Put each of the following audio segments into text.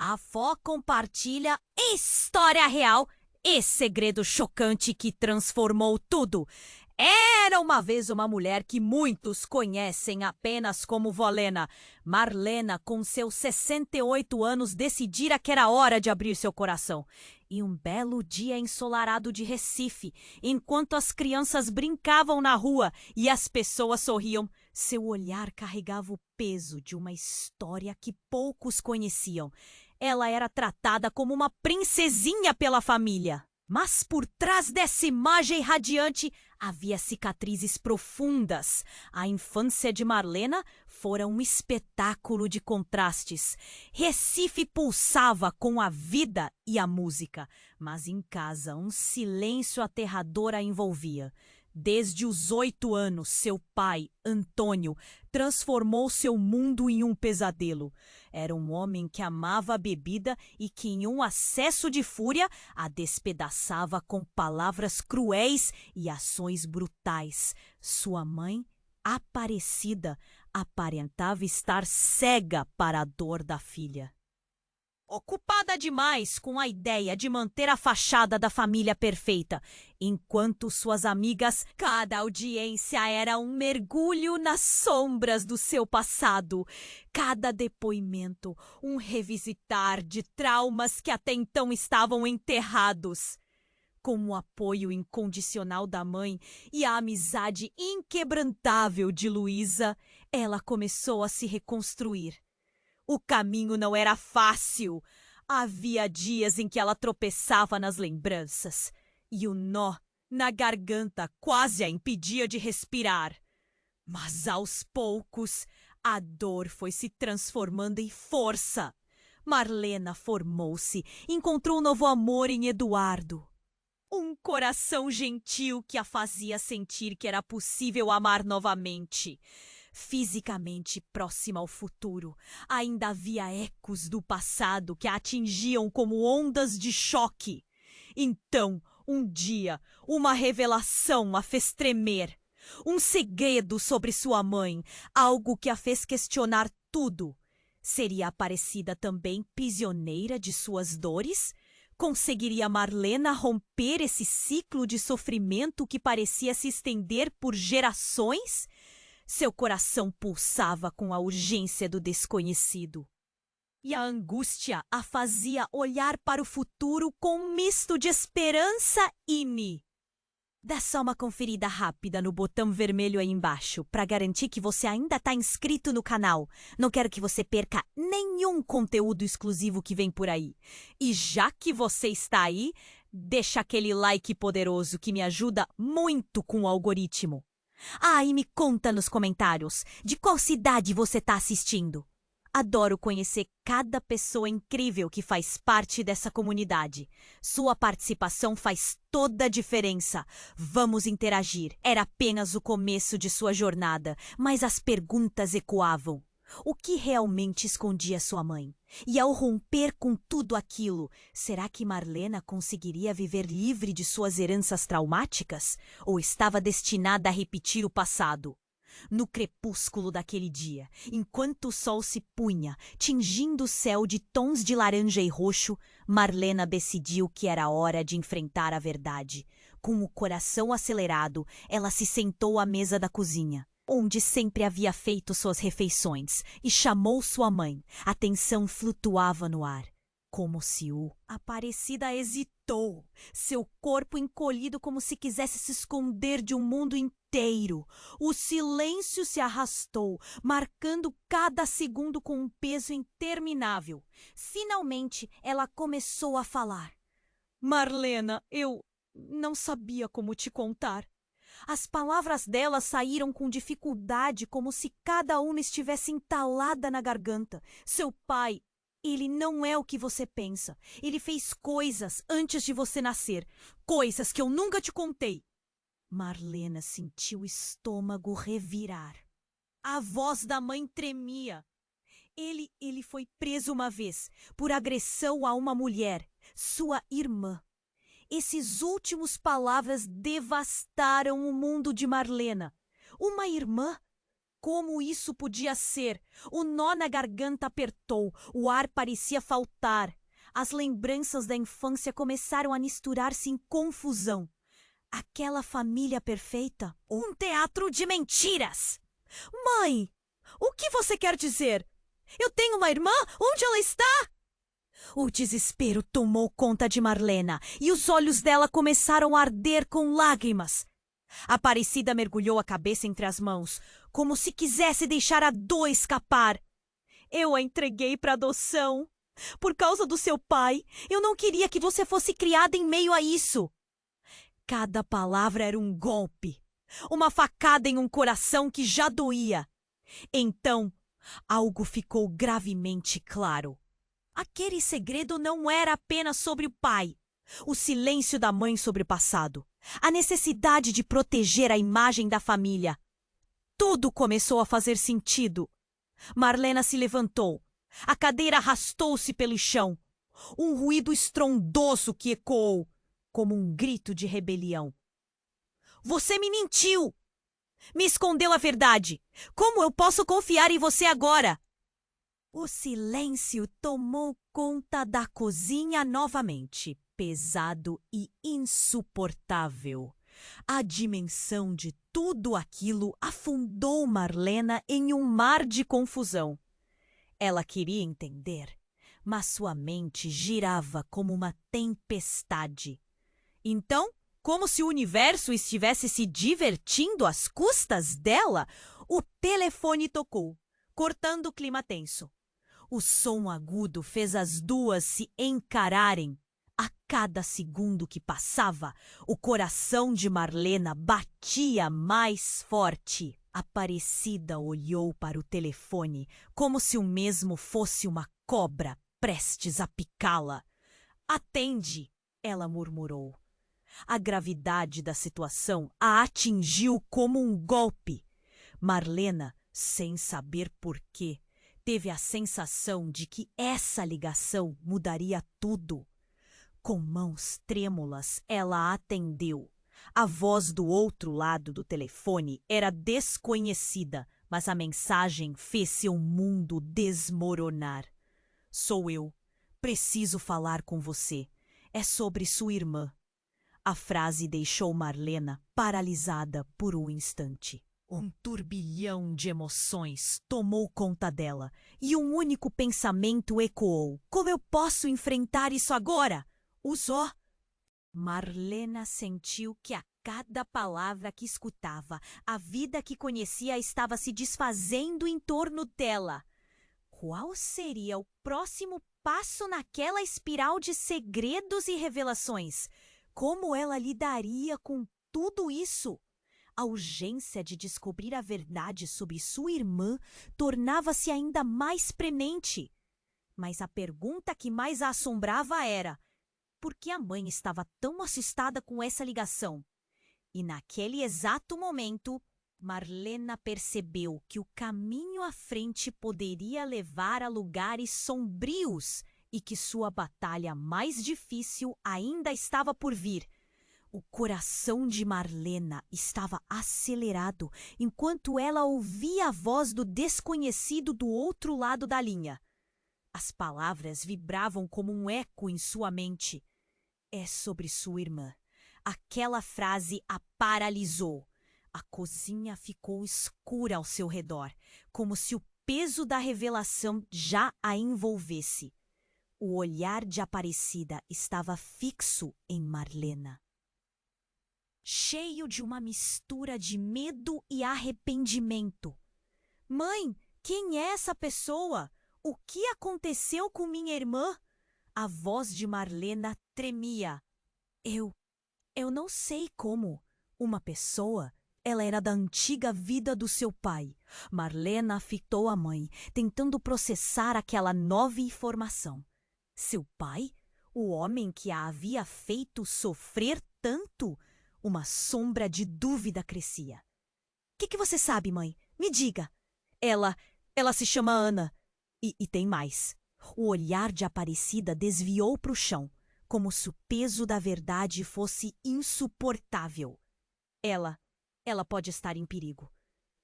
a avó compartilha história real e segredo chocante que transformou tudo. Era uma vez uma mulher que muitos conhecem apenas como Volena. Marlena, com seus 68 anos, decidira que era hora de abrir seu coração. E um belo dia ensolarado de Recife, enquanto as crianças brincavam na rua e as pessoas sorriam, seu olhar carregava o peso de uma história que poucos conheciam. Ela era tratada como uma princesinha pela família. Mas por trás dessa imagem radiante havia cicatrizes profundas. A infância de Marlena fora um espetáculo de contrastes. Recife pulsava com a vida e a música, mas em casa um silêncio aterrador a envolvia. Desde os 8 anos, seu pai, Antônio, transformou seu mundo em um pesadelo. Era um homem que amava a bebida e que, em um acesso de fúria, a despedaçava com palavras cruéis e ações brutais. Sua mãe, Aparecida, aparentava estar cega para a dor da filha. Ocupada demais com a ideia de manter a fachada da família perfeita, enquanto suas amigas, cada audiência era um mergulho nas sombras do seu passado, cada depoimento um revisitar de traumas que até então estavam enterrados. Com o apoio incondicional da mãe e a amizade inquebrantável de Luísa, ela começou a se reconstruir. O caminho não era fácil. Havia dias em que ela tropeçava nas lembranças e o nó na garganta quase a impedia de respirar. Mas aos poucos, a dor foi se transformando em força. Marlena formou-se, encontrou um novo amor em Eduardo. Um coração gentil que a fazia sentir que era possível amar novamente. Fisicamente próxima ao futuro, ainda havia ecos do passado que a atingiam como ondas de choque. Então, um dia, uma revelação a fez tremer. Um segredo sobre sua mãe, algo que a fez questionar tudo. Seria Aparecida também prisioneira de suas dores? Conseguiria Marlena romper esse ciclo de sofrimento que parecia se estender por gerações? Seu coração pulsava com a urgência do desconhecido. E a angústia a fazia olhar para o futuro com um misto de esperança e Dá só uma conferida rápida no botão vermelho aí embaixo para garantir que você ainda está inscrito no canal. Não quero que você perca nenhum conteúdo exclusivo que vem por aí. E já que você está aí, deixa aquele like poderoso que me ajuda muito com o algoritmo. E me conta nos comentários de qual cidade você está assistindo. Adoro conhecer cada pessoa incrível que faz parte dessa comunidade. Sua participação faz toda a diferença. Vamos interagir. Era apenas o começo de sua jornada, mas as perguntas ecoavam. O que realmente escondia sua mãe? E ao romper com tudo aquilo, será que Marlena conseguiria viver livre de suas heranças traumáticas? Ou estava destinada a repetir o passado? No crepúsculo daquele dia, enquanto o sol se punha, tingindo o céu de tons de laranja e roxo, Marlena decidiu que era hora de enfrentar a verdade. Com o coração acelerado, ela se sentou à mesa da cozinha, onde sempre havia feito suas refeições, e chamou sua mãe. A tensão flutuava no ar. Como se Aparecida hesitou, seu corpo encolhido como se quisesse se esconder de um mundo inteiro. O silêncio se arrastou, marcando cada segundo com um peso interminável. Finalmente, ela começou a falar. Marlena, eu não sabia como te contar. As palavras dela saíram com dificuldade, como se cada uma estivesse entalada na garganta. Seu pai, ele não é o que você pensa. Ele fez coisas antes de você nascer. Coisas que eu nunca te contei. Marlena sentiu o estômago revirar. A voz da mãe tremia. Ele foi preso uma vez por agressão a uma mulher, sua irmã. Essas últimas palavras devastaram o mundo de Marlena. Uma irmã? como isso podia ser. O nó na garganta apertou, o ar parecia faltar. As lembranças da infância começaram a misturar-se em confusão. Aquela família perfeita? Um teatro de mentiras! Mãe, o que você quer dizer? Eu tenho uma irmã? Onde ela está? O desespero tomou conta de Marlena e os olhos dela começaram a arder com lágrimas. Aparecida mergulhou a cabeça entre as mãos, como se quisesse deixar a dor escapar. Eu a entreguei para adoção. Por causa do seu pai, eu não queria que você fosse criada em meio a isso. Cada palavra era um golpe, uma facada em um coração que já doía. Então, algo ficou gravemente claro. Aquele segredo não era apenas sobre o pai, o silêncio da mãe sobre o passado, a necessidade de proteger a imagem da família. Tudo começou a fazer sentido. Marlena se levantou. A cadeira arrastou-se pelo chão. Um ruído estrondoso que ecoou, como um grito de rebelião. Você me mentiu! Me escondeu a verdade! Como eu posso confiar em você agora? O silêncio tomou conta da cozinha novamente, pesado e insuportável. A dimensão de tudo aquilo afundou Marlena em um mar de confusão. Ela queria entender, mas sua mente girava como uma tempestade. Então, como se o universo estivesse se divertindo às custas dela, o telefone tocou, cortando o clima tenso. O som agudo fez as duas se encararem. A cada segundo que passava, o coração de Marlena batia mais forte. Aparecida olhou para o telefone, como se o mesmo fosse uma cobra prestes a picá-la. Atende, ela murmurou. A gravidade da situação a atingiu como um golpe. Marlena, sem saber porquê, teve a sensação de que essa ligação mudaria tudo. Com mãos trêmulas, ela atendeu. A voz do outro lado do telefone era desconhecida, mas a mensagem fez seu mundo desmoronar. Sou eu. Preciso falar com você. É sobre sua irmã. A frase deixou Marlena paralisada por um instante. Um turbilhão de emoções tomou conta dela e um único pensamento ecoou. Como eu posso enfrentar isso agora? Usó. Marlena sentiu que a cada palavra que escutava, a vida que conhecia estava se desfazendo em torno dela. Qual seria o próximo passo naquela espiral de segredos e revelações? Como ela lidaria com tudo isso? A urgência de descobrir a verdade sobre sua irmã tornava-se ainda mais premente. Mas a pergunta que mais a assombrava era: por que a mãe estava tão assustada com essa ligação? E naquele exato momento, Marlena percebeu que o caminho à frente poderia levar a lugares sombrios e que sua batalha mais difícil ainda estava por vir. O coração de Marlena estava acelerado enquanto ela ouvia a voz do desconhecido do outro lado da linha. As palavras vibravam como um eco em sua mente. É sobre sua irmã. Aquela frase a paralisou. A cozinha ficou escura ao seu redor, como se o peso da revelação já a envolvesse. O olhar de Aparecida estava fixo em Marlena, cheio de uma mistura de medo e arrependimento. Mãe, quem é essa pessoa? O que aconteceu com minha irmã? A voz de Marlena tremia. Eu não sei como. Uma pessoa. Ela era da antiga vida do seu pai. Marlena fitou a mãe, tentando processar aquela nova informação. Seu pai? O homem que a havia feito sofrer tanto? Uma sombra de dúvida crescia. O que você sabe, mãe? Me diga. Ela se chama Ana. E tem mais. O olhar de Aparecida desviou para o chão, como se o peso da verdade fosse insuportável. Ela pode estar em perigo.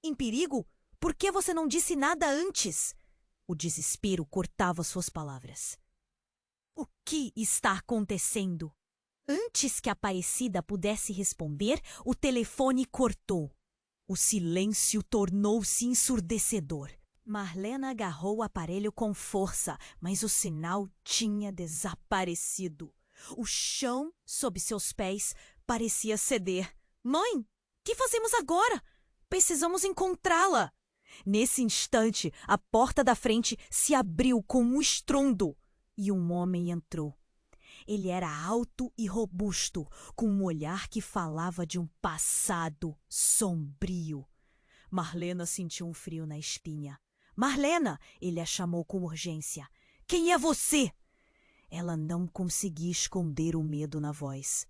Em perigo? Por que você não disse nada antes? O desespero cortava suas palavras. O que está acontecendo? Antes que Aparecida pudesse responder, o telefone cortou. O silêncio tornou-se ensurdecedor. Marlena agarrou o aparelho com força, mas o sinal tinha desaparecido. O chão sob seus pés parecia ceder. Mãe, que fazemos agora? Precisamos encontrá-la. Nesse instante, a porta da frente se abriu com um estrondo e um homem entrou. Ele era alto e robusto, com um olhar que falava de um passado sombrio. Marlena sentiu um frio na espinha. Marlena! Ele a chamou com urgência. Quem é você? Ela não conseguia esconder o medo na voz.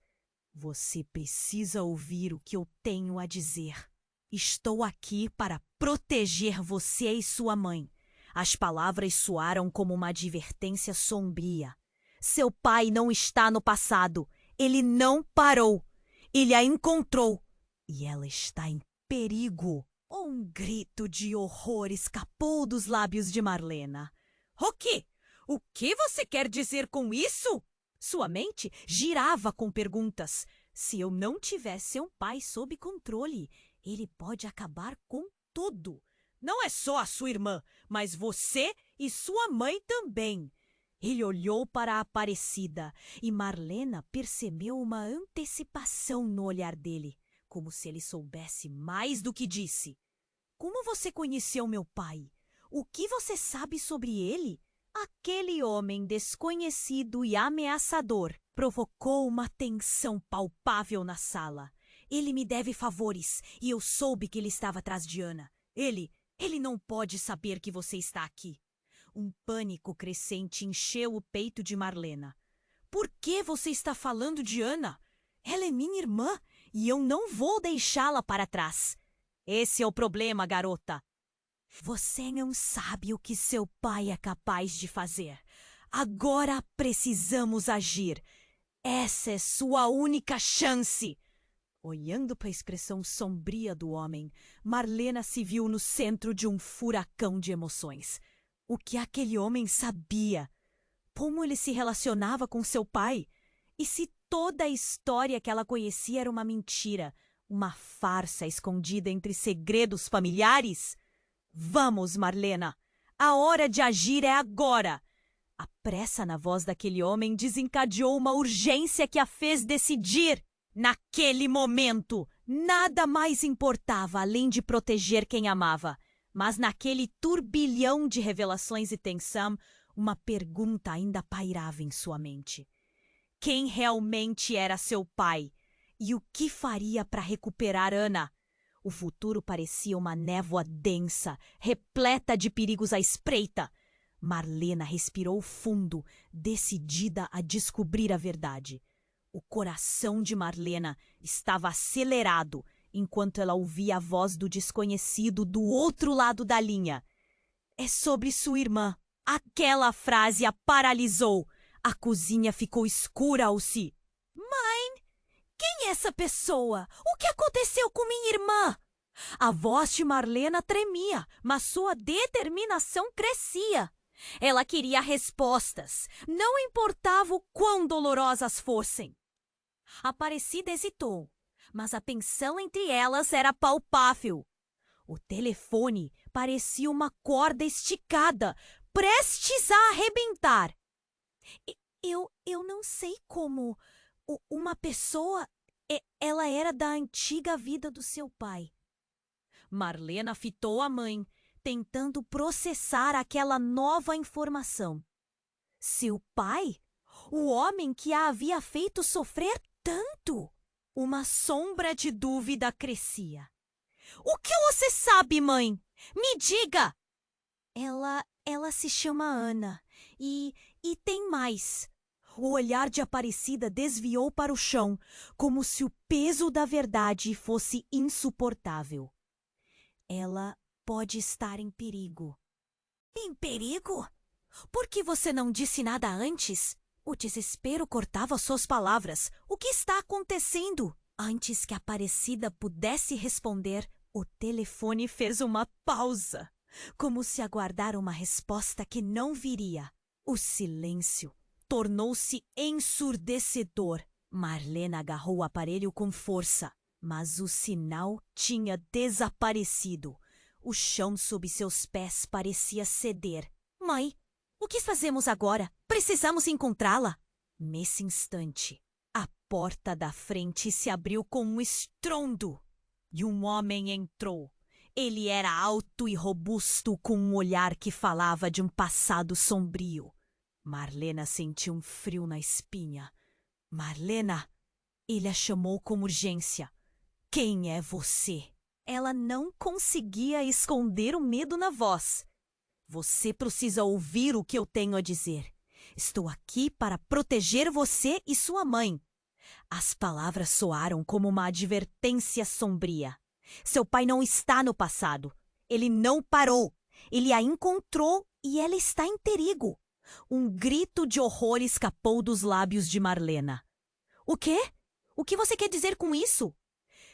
Você precisa ouvir o que eu tenho a dizer. Estou aqui para proteger você e sua mãe. As palavras soaram como uma advertência sombria. Seu pai não está no passado. Ele não parou. Ele a encontrou. E ela está em perigo. Um grito de horror escapou dos lábios de Marlena. O quê? O que você quer dizer com isso? Sua mente girava com perguntas. Se eu não tivesse um pai sob controle, ele pode acabar com tudo. Não é só a sua irmã, mas você e sua mãe também. Ele olhou para a Aparecida e Marlena percebeu uma antecipação no olhar dele, como se ele soubesse mais do que disse. Como você conheceu meu pai? O que você sabe sobre ele? Aquele homem desconhecido e ameaçador provocou uma tensão palpável na sala. Ele me deve favores e eu soube que ele estava atrás de Ana. Ele não pode saber que você está aqui. Um pânico crescente encheu o peito de Marlena. Por que você está falando de Ana? Ela é minha irmã e eu não vou deixá-la para trás. Esse é o problema, garota. Você não sabe o que seu pai é capaz de fazer. Agora precisamos agir. Essa é sua única chance. Olhando para a expressão sombria do homem, Marlena se viu no centro de um furacão de emoções. O que aquele homem sabia? Como ele se relacionava com seu pai? E se toda a história que ela conhecia era uma mentira, uma farsa escondida entre segredos familiares? Vamos, Marlena! A hora de agir é agora! A pressa na voz daquele homem desencadeou uma urgência que a fez decidir. Naquele momento, nada mais importava além de proteger quem amava. Mas naquele turbilhão de revelações e tensão, uma pergunta ainda pairava em sua mente. Quem realmente era seu pai? E o que faria para recuperar Ana? O futuro parecia uma névoa densa, repleta de perigos à espreita. Marlena respirou fundo, decidida a descobrir a verdade. O coração de Marlena estava acelerado enquanto ela ouvia a voz do desconhecido do outro lado da linha. É sobre sua irmã. Aquela frase a paralisou. A cozinha ficou escura ao si. Mãe, quem é essa pessoa? O que aconteceu com minha irmã? A voz de Marlena tremia, mas sua determinação crescia. Ela queria respostas, não importava o quão dolorosas fossem. Aparecida hesitou, mas a tensão entre elas era palpável. O telefone parecia uma corda esticada, prestes a arrebentar. Eu não sei como. Uma pessoa. Ela era da antiga vida do seu pai. Marlena fitou a mãe, tentando processar aquela nova informação. Seu pai? O homem que a havia feito sofrer tanto? Uma sombra de dúvida crescia. O que você sabe, mãe? Me diga! Ela se chama Ana. E tem mais. O olhar de Aparecida desviou para o chão, como se o peso da verdade fosse insuportável. Ela pode estar em perigo. Em perigo? Por que você não disse nada antes? O desespero cortava suas palavras. O que está acontecendo? Antes que Aparecida pudesse responder, O telefone fez uma pausa, como se aguardar uma resposta que não viria. O silêncio tornou-se ensurdecedor. Marlena agarrou o aparelho com força, mas o sinal tinha desaparecido. O chão sob seus pés parecia ceder. Mãe, o que fazemos agora? Precisamos encontrá-la. Nesse instante, a porta da frente se abriu com um estrondo e um homem entrou. Ele era alto e robusto, com um olhar que falava de um passado sombrio. Marlena sentiu um frio na espinha. Marlena! Ele a chamou com urgência. Quem é você? Ela não conseguia esconder o medo na voz. Você precisa ouvir o que eu tenho a dizer. Estou aqui para proteger você e sua mãe. As palavras soaram como uma advertência sombria. Seu pai não está no passado. Ele não parou. Ele a encontrou e ela está em perigo. Um grito de horror escapou dos lábios de Marlena. O quê? O que você quer dizer com isso?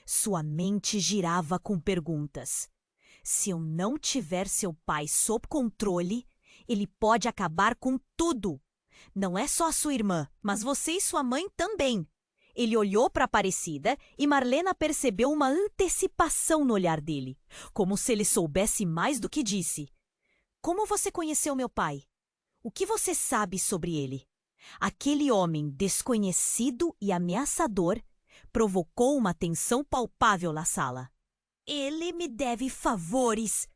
Sua mente girava com perguntas. Se eu não tiver seu pai sob controle, ele pode acabar com tudo. Não é só a sua irmã, mas você e sua mãe também. Ele olhou para Aparecida e Marlena percebeu uma antecipação no olhar dele, como se ele soubesse mais do que disse. Como você conheceu meu pai? O que você sabe sobre ele? Aquele homem desconhecido e ameaçador provocou uma tensão palpável na sala. Ele me deve favores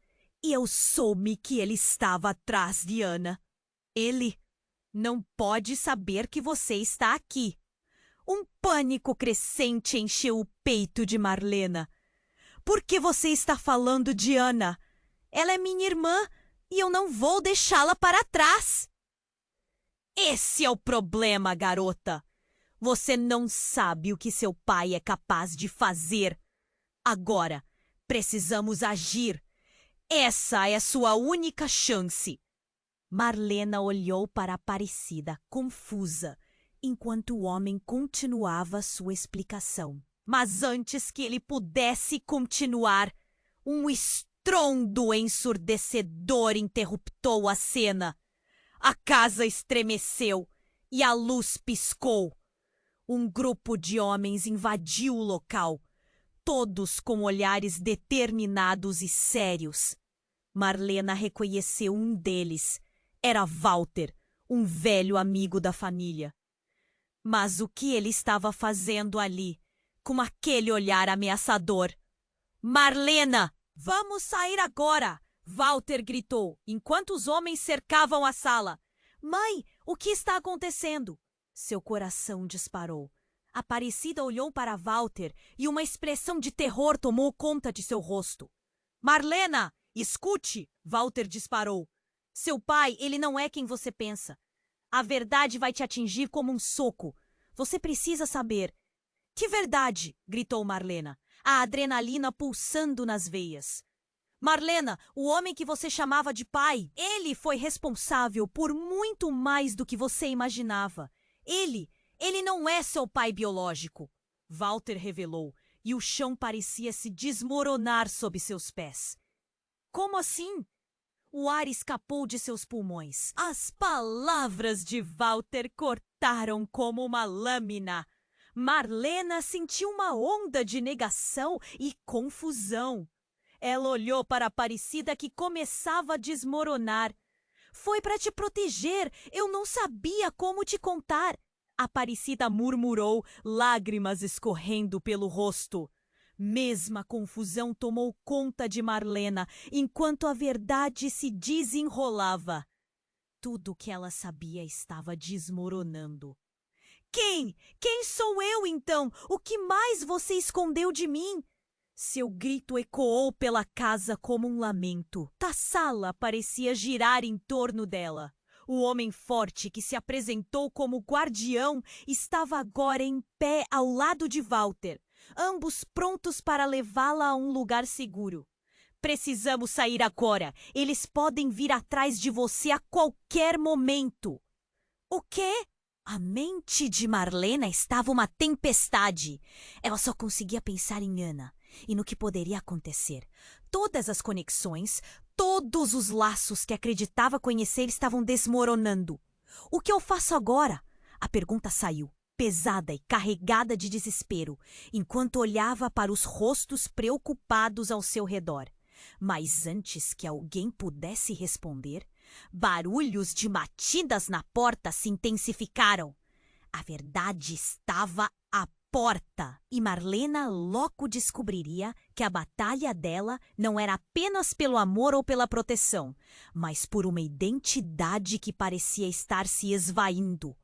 e eu soube que ele estava atrás de Ana. Ele não pode saber que você está aqui. Um pânico crescente encheu o peito de Marlena. Por que você está falando de Ana? Ela é minha irmã e eu não vou deixá-la para trás. Esse é o problema, garota. Você não sabe o que seu pai é capaz de fazer. Agora, precisamos agir. Essa é a sua única chance. Marlena olhou para Aparecida, confusa, enquanto o homem continuava sua explicação. Mas antes que ele pudesse continuar, um estrondo ensurdecedor interruptou a cena. A casa estremeceu e a luz piscou. Um grupo de homens invadiu o local, todos com olhares determinados e sérios. Marlena reconheceu um deles. Era Walter, um velho amigo da família. Mas o que ele estava fazendo ali, com aquele olhar ameaçador? Marlena! Vamos sair agora! Walter gritou, enquanto os homens cercavam a sala. Mãe, o que está acontecendo? Seu coração disparou. Aparecida olhou para Walter e uma expressão de terror tomou conta de seu rosto. Marlena, escute! Walter disparou. Seu pai, ele não é quem você pensa. A verdade vai te atingir como um soco. Você precisa saber. Que verdade? Gritou Marlena, a adrenalina pulsando nas veias. Marlena, o homem que você chamava de pai, ele foi responsável por muito mais do que você imaginava. Ele não é seu pai biológico. Walter revelou, e o chão parecia se desmoronar sob seus pés. Como assim? O ar escapou de seus pulmões. As palavras de Walter cortaram como uma lâmina. Marlena sentiu uma onda de negação e confusão. Ela olhou para Aparecida, que começava a desmoronar. Foi para te proteger. Eu não sabia como te contar. Aparecida murmurou, lágrimas escorrendo pelo rosto. Mesma confusão tomou conta de Marlena, enquanto a verdade se desenrolava. Tudo o que ela sabia estava desmoronando. Quem? Quem sou eu, então? O que mais você escondeu de mim? Seu grito ecoou pela casa como um lamento. A sala parecia girar em torno dela. O homem forte que se apresentou como guardião estava agora em pé ao lado de Walter, ambos prontos para levá-la a um lugar seguro. Precisamos sair agora. Eles podem vir atrás de você a qualquer momento. O quê? A mente de Marlena estava uma tempestade. Ela só conseguia pensar em Ana. e no que poderia acontecer. Todas as conexões, todos os laços que acreditava conhecer estavam desmoronando. O que eu faço agora? A pergunta saiu, pesada e carregada de desespero, enquanto olhava para os rostos preocupados ao seu redor. Mas antes que alguém pudesse responder, barulhos de batidas na porta se intensificaram. A verdade estava à porta, e Marlena logo descobriria que a batalha dela não era apenas pelo amor ou pela proteção, mas por uma identidade que parecia estar se esvaindo.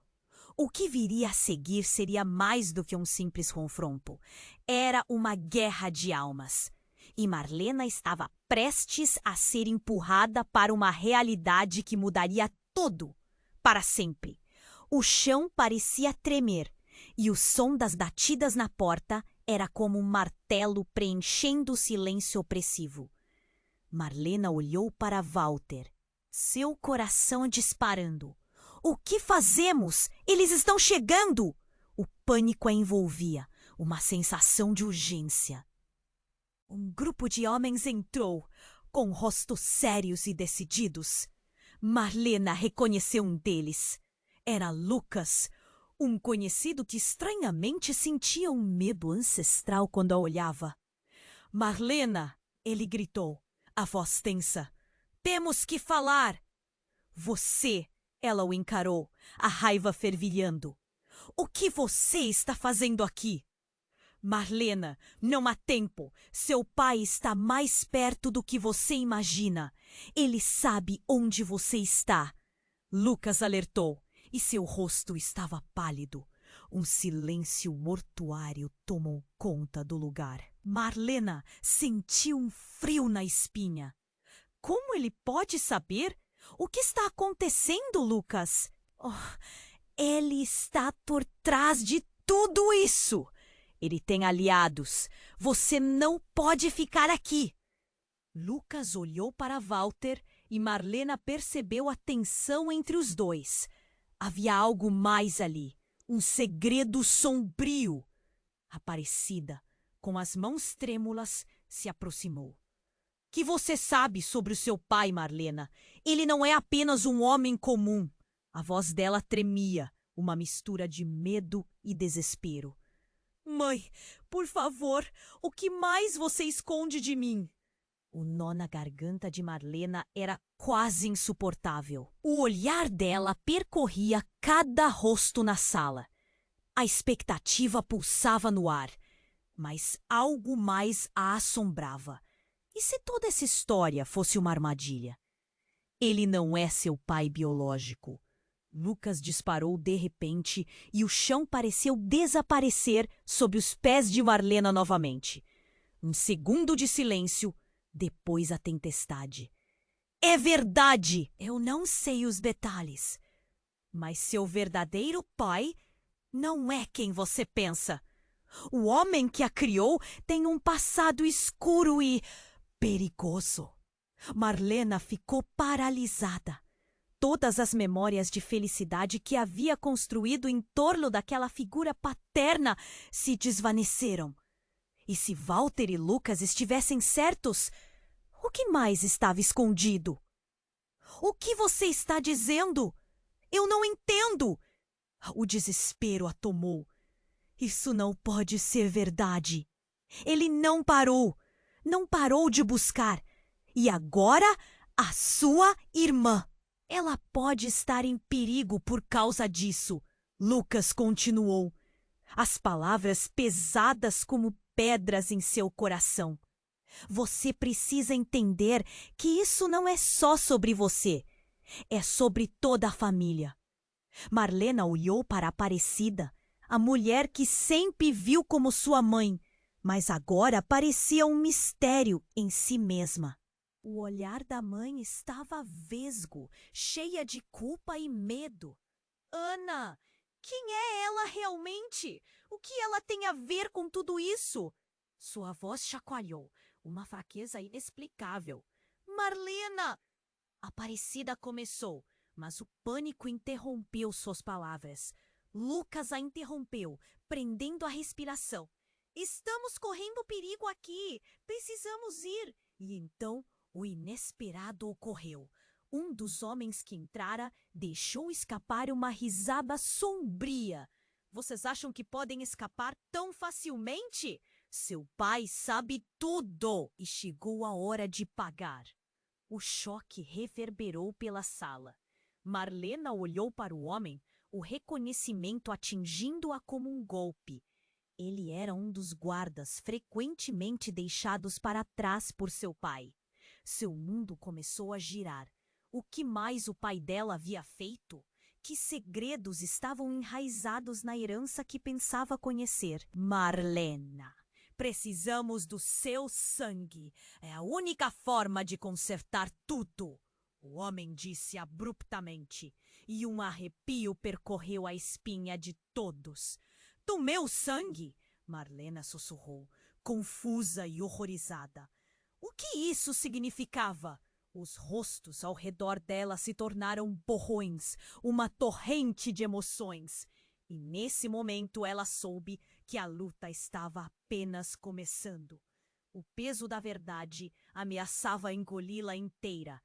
O que viria a seguir seria mais do que um simples confronto. Era uma guerra de almas. E Marlena estava prestes a ser empurrada para uma realidade que mudaria tudo, para sempre. O chão parecia tremer, e o som das batidas na porta era como um martelo preenchendo o silêncio opressivo. Marlena olhou para Walter, seu coração disparando. O que fazemos? Eles estão chegando! O pânico a envolvia, uma sensação de urgência. Um grupo de homens entrou, com rostos sérios e decididos. Marlena reconheceu um deles. Era Lucas, um conhecido que estranhamente sentia um medo ancestral quando a olhava. Marlena, ele gritou, a voz tensa. Temos que falar! Você, ela o encarou, a raiva fervilhando. O que você está fazendo aqui? Marlena, não há tempo. Seu pai está mais perto do que você imagina. Ele sabe onde você está. Lucas alertou, e seu rosto estava pálido. Um silêncio mortuário tomou conta do lugar. Marlena sentiu um frio na espinha. Como ele pode saber? O que está acontecendo, Lucas? Oh, ele está por trás de tudo isso. Ele tem aliados. Você não pode ficar aqui. Lucas olhou para Walter e Marlena percebeu a tensão entre os dois. Havia algo mais ali, um segredo sombrio. Aparecida, com as mãos trêmulas, se aproximou. Que você sabe sobre o seu pai, Marlena? Ele não é apenas um homem comum. A voz dela tremia, uma mistura de medo e desespero. Mãe, por favor, o que mais você esconde de mim? O nó na garganta de Marlena era quase insuportável. O olhar dela percorria cada rosto na sala. A expectativa pulsava no ar, mas algo mais a assombrava. E se toda essa história fosse uma armadilha? Ele não é seu pai biológico. Lucas disparou de repente e o chão pareceu desaparecer sob os pés de Marlena novamente. Um segundo de silêncio, depois a tempestade. É verdade! Eu não sei os detalhes. Mas seu verdadeiro pai não é quem você pensa. O homem que a criou tem um passado escuro e perigoso. Marlena ficou paralisada. Todas as memórias de felicidade que havia construído em torno daquela figura paterna se desvaneceram. E se Walter e Lucas estivessem certos, o que mais estava escondido? O que você está dizendo? Eu não entendo! O desespero a tomou. Isso não pode ser verdade. Ele não parou de buscar. E agora, a sua irmã. Ela pode estar em perigo por causa disso, Lucas continuou, as palavras pesadas como pedras em seu coração. Você precisa entender que isso não é só sobre você, é sobre toda a família. Marlena olhou para Aparecida, a mulher que sempre viu como sua mãe, mas agora parecia um mistério em si mesma. O olhar da mãe estava vesgo, cheia de culpa e medo. Ana, quem é ela realmente? O que ela tem a ver com tudo isso? Sua voz chacoalhou, uma fraqueza inexplicável. Marlena! Aparecida começou, mas o pânico interrompeu suas palavras. Lucas a interrompeu, prendendo a respiração. Estamos correndo perigo aqui. Precisamos ir. E então o inesperado ocorreu. Um dos homens que entrara deixou escapar uma risada sombria. Vocês acham que podem escapar tão facilmente? Seu pai sabe tudo e chegou a hora de pagar. O choque reverberou pela sala. Marlena olhou para o homem, o reconhecimento atingindo-a como um golpe. Ele era um dos guardas frequentemente deixados para trás por seu pai. Seu mundo começou a girar. O que mais o pai dela havia feito? Que segredos estavam enraizados na herança que pensava conhecer? Marlena, precisamos do seu sangue. É a única forma de consertar tudo. O homem disse abruptamente, e um arrepio percorreu a espinha de todos. Do meu sangue? Marlena sussurrou, confusa e horrorizada. O que isso significava? Os rostos ao redor dela se tornaram borrões, uma torrente de emoções. E nesse momento ela soube que a luta estava apenas começando. O peso da verdade ameaçava engoli-la inteira.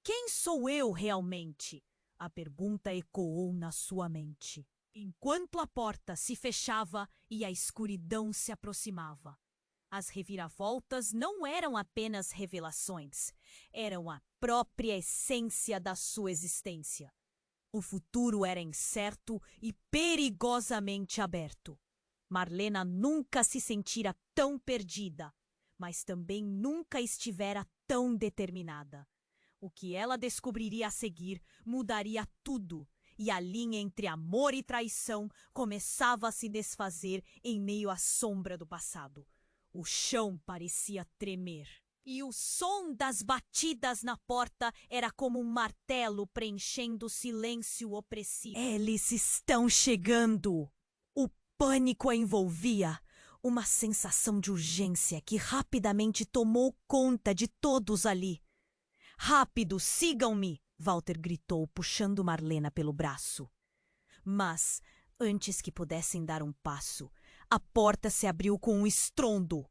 Quem sou eu realmente? A pergunta ecoou na sua mente, enquanto a porta se fechava e a escuridão se aproximava. As reviravoltas não eram apenas revelações, eram a própria essência da sua existência. O futuro era incerto e perigosamente aberto. Marlena nunca se sentira tão perdida, mas também nunca estivera tão determinada. O que ela descobriria a seguir mudaria tudo, e a linha entre amor e traição começava a se desfazer em meio à sombra do passado. O chão parecia tremer, e o som das batidas na porta era como um martelo preenchendo o silêncio opressivo. Eles estão chegando! O pânico a envolvia, uma sensação de urgência que rapidamente tomou conta de todos ali. Rápido, sigam-me! Walter gritou, puxando Marlena pelo braço. Mas, antes que pudessem dar um passo, a porta se abriu com um estrondo.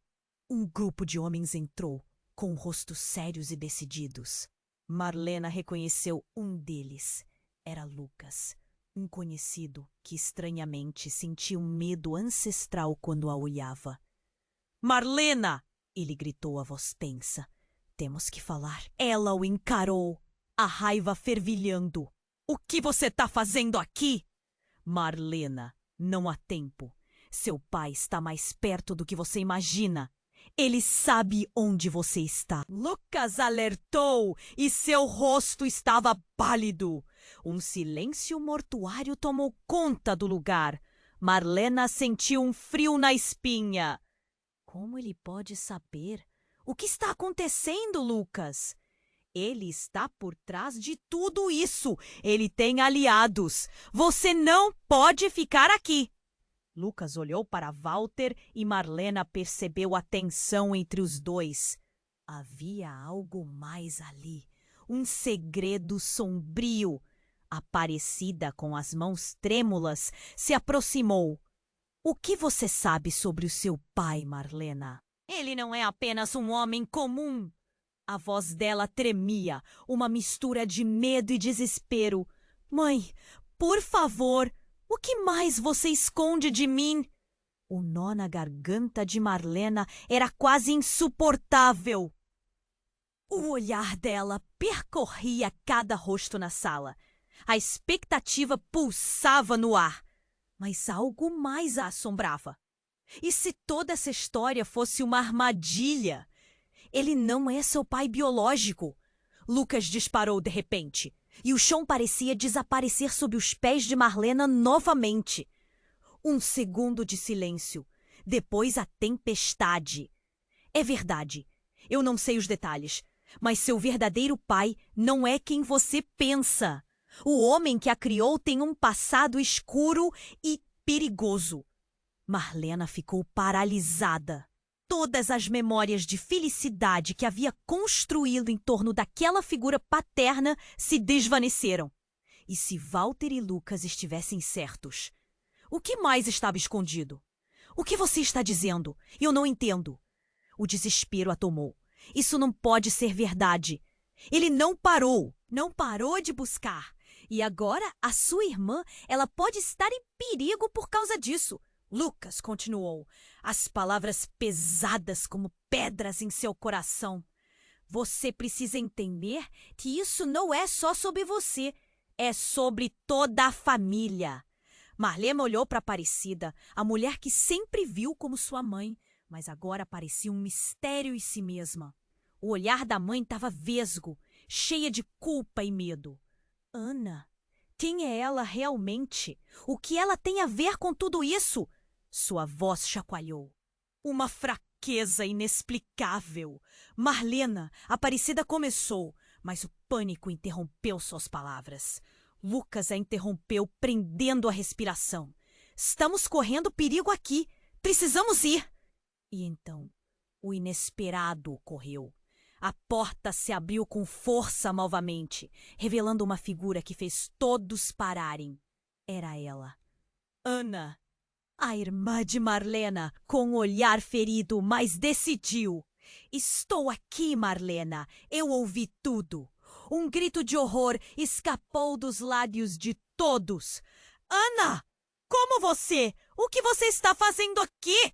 Um grupo de homens entrou, com rostos sérios e decididos. Marlena reconheceu um deles. Era Lucas, um conhecido que estranhamente sentia um medo ancestral quando a olhava. Marlena! Ele gritou a voz tensa. Temos que falar. Ela o encarou, a raiva fervilhando. O que você está fazendo aqui? Marlena, não há tempo. Seu pai está mais perto do que você imagina. Ele sabe onde você está. Lucas alertou e seu rosto estava pálido. Um silêncio mortuário tomou conta do lugar. Marlena sentiu um frio na espinha. Como ele pode saber? O que está acontecendo, Lucas? Ele está por trás de tudo isso. Ele tem aliados. Você não pode ficar aqui. Lucas olhou para Walter e Marlena percebeu a tensão entre os dois. Havia algo mais ali, um segredo sombrio. Aparecida com as mãos trêmulas, se aproximou. O que você sabe sobre o seu pai, Marlena? Ele não é apenas um homem comum. A voz dela tremia, uma mistura de medo e desespero. Mãe, por favor, o que mais você esconde de mim? O nó na garganta de Marlena era quase insuportável. O olhar dela percorria cada rosto na sala. A expectativa pulsava no ar, mas algo mais a assombrava. E se toda essa história fosse uma armadilha? Ele não é seu pai biológico. Lucas disparou de repente, e o chão parecia desaparecer sob os pés de Marlena novamente. Um segundo de silêncio. Depois a tempestade. É verdade. Eu não sei os detalhes, mas seu verdadeiro pai não é quem você pensa. O homem que a criou tem um passado escuro e perigoso. Marlena ficou paralisada. Todas as memórias de felicidade que havia construído em torno daquela figura paterna se desvaneceram. E se Walter e Lucas estivessem certos? O que mais estava escondido? O que você está dizendo? Eu não entendo. O desespero a tomou. Isso não pode ser verdade. Ele não parou de buscar. E agora a sua irmã, ela pode estar em perigo por causa disso. Lucas continuou, as palavras pesadas como pedras em seu coração. Você precisa entender que isso não é só sobre você, é sobre toda a família. Marlena olhou para Aparecida, a mulher que sempre viu como sua mãe, mas agora parecia um mistério em si mesma. O olhar da mãe estava vesgo, cheia de culpa e medo. Ana, quem é ela realmente? O que ela tem a ver com tudo isso? Sua voz chacoalhou. Uma fraqueza inexplicável. Marlena, Aparecida começou, mas o pânico interrompeu suas palavras. Lucas a interrompeu, prendendo a respiração. Estamos correndo perigo aqui. Precisamos ir. E então, o inesperado ocorreu. A porta se abriu com força novamente, revelando uma figura que fez todos pararem. Era ela. Ana, a irmã de Marlena, com um olhar ferido, mas decidiu. Estou aqui, Marlena. Eu ouvi tudo. Um grito de horror escapou dos lábios de todos. Ana! Como você? O que você está fazendo aqui?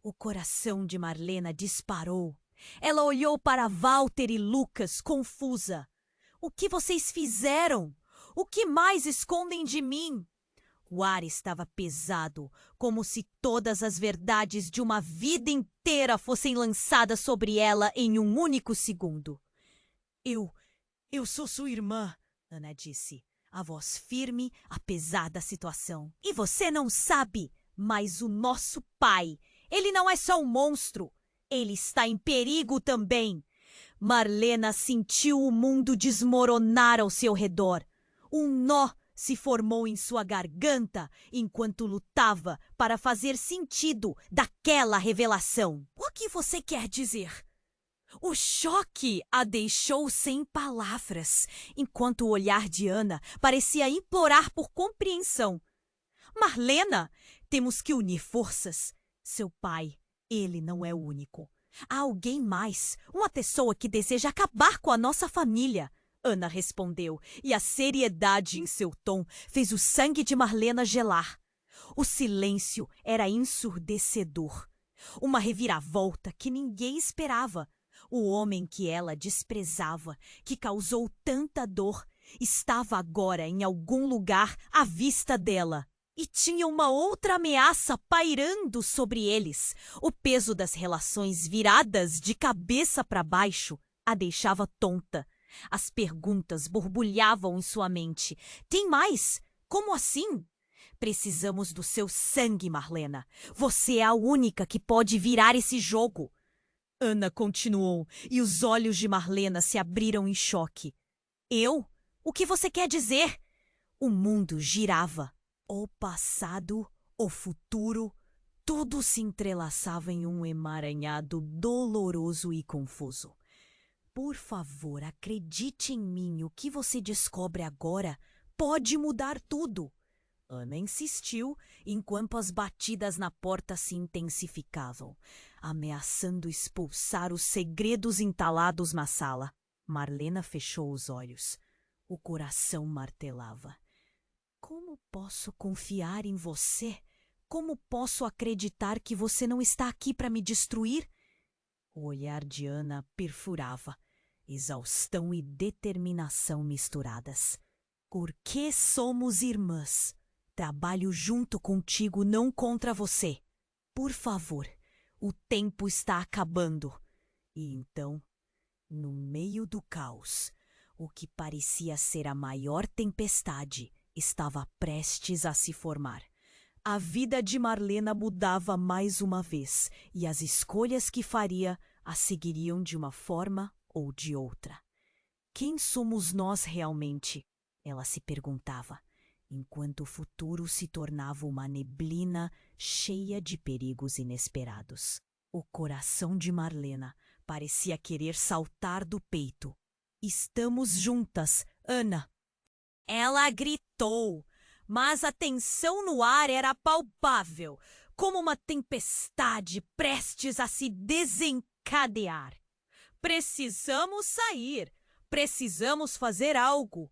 O coração de Marlena disparou. Ela olhou para Walter e Lucas, confusa. O que vocês fizeram? O que mais escondem de mim? O ar estava pesado, como se todas as verdades de uma vida inteira fossem lançadas sobre ela em um único segundo. Eu sou sua irmã, Ana disse, a voz firme, apesar da situação. E você não sabe, mas o nosso pai, ele não é só um monstro, ele está em perigo também. Marlena sentiu o mundo desmoronar ao seu redor. Um nó se formou em sua garganta enquanto lutava para fazer sentido daquela revelação. O que você quer dizer? O choque a deixou sem palavras, enquanto o olhar de Ana parecia implorar por compreensão. Marlena, temos que unir forças. Seu pai, ele não é o único. Há alguém mais, uma pessoa que deseja acabar com a nossa família. Ana respondeu, e a seriedade em seu tom fez o sangue de Marlena gelar. O silêncio era ensurdecedor. Uma reviravolta que ninguém esperava. O homem que ela desprezava, que causou tanta dor, estava agora em algum lugar à vista dela. E tinha uma outra ameaça pairando sobre eles. O peso das relações viradas de cabeça para baixo a deixava tonta. As perguntas borbulhavam em sua mente. Tem mais? Como assim? Precisamos do seu sangue, Marlena. Você é a única que pode virar esse jogo. Ana continuou, e os olhos de Marlena se abriram em choque. Eu? O que você quer dizer? O mundo girava. O passado, o futuro, tudo se entrelaçava em um emaranhado doloroso e confuso. Por favor, acredite em mim, o que você descobre agora pode mudar tudo. Ana insistiu, enquanto as batidas na porta se intensificavam, ameaçando expulsar os segredos entalados na sala. Marlena fechou os olhos. O coração martelava. Como posso confiar em você? Como posso acreditar que você não está aqui para me destruir? O olhar de Ana perfurava, exaustão e determinação misturadas. Porque somos irmãs. Trabalho junto contigo, não contra você. Por favor, o tempo está acabando. E então, no meio do caos, o que parecia ser a maior tempestade estava prestes a se formar. A vida de Marlena mudava mais uma vez, e as escolhas que faria a seguiriam de uma forma ou de outra. Quem somos nós realmente? Ela se perguntava, enquanto o futuro se tornava uma neblina cheia de perigos inesperados. O coração de Marlena parecia querer saltar do peito. Estamos juntas, Ana! Ela gritou, mas a tensão no ar era palpável. como uma tempestade prestes a se desencadear. Precisamos sair. Precisamos fazer algo.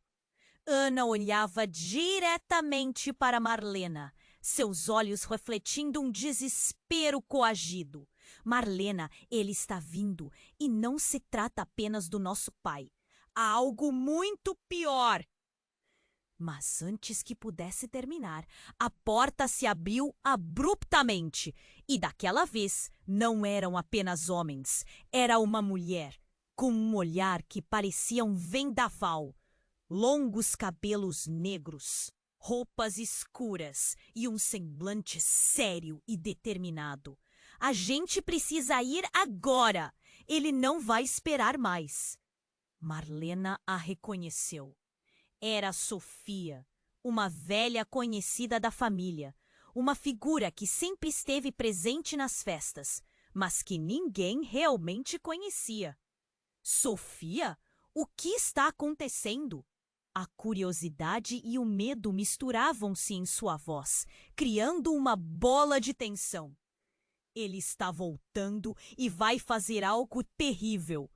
Ana olhava diretamente para Marlena, seus olhos refletindo um desespero coagido. Marlena, ele está vindo, e não se trata apenas do nosso pai. Há algo muito pior. Mas antes que pudesse terminar, a porta se abriu abruptamente. E daquela vez, não eram apenas homens. Era uma mulher, com um olhar que parecia um vendaval. Longos cabelos negros, roupas escuras e um semblante sério e determinado. A gente precisa ir agora. Ele não vai esperar mais. Marlena a reconheceu. Era Sofia, uma velha conhecida da família, uma figura que sempre esteve presente nas festas, mas que ninguém realmente conhecia. Sofia? O que está acontecendo? A curiosidade e o medo misturavam-se em sua voz, criando uma bola de tensão. Ele está voltando e vai fazer algo terrível.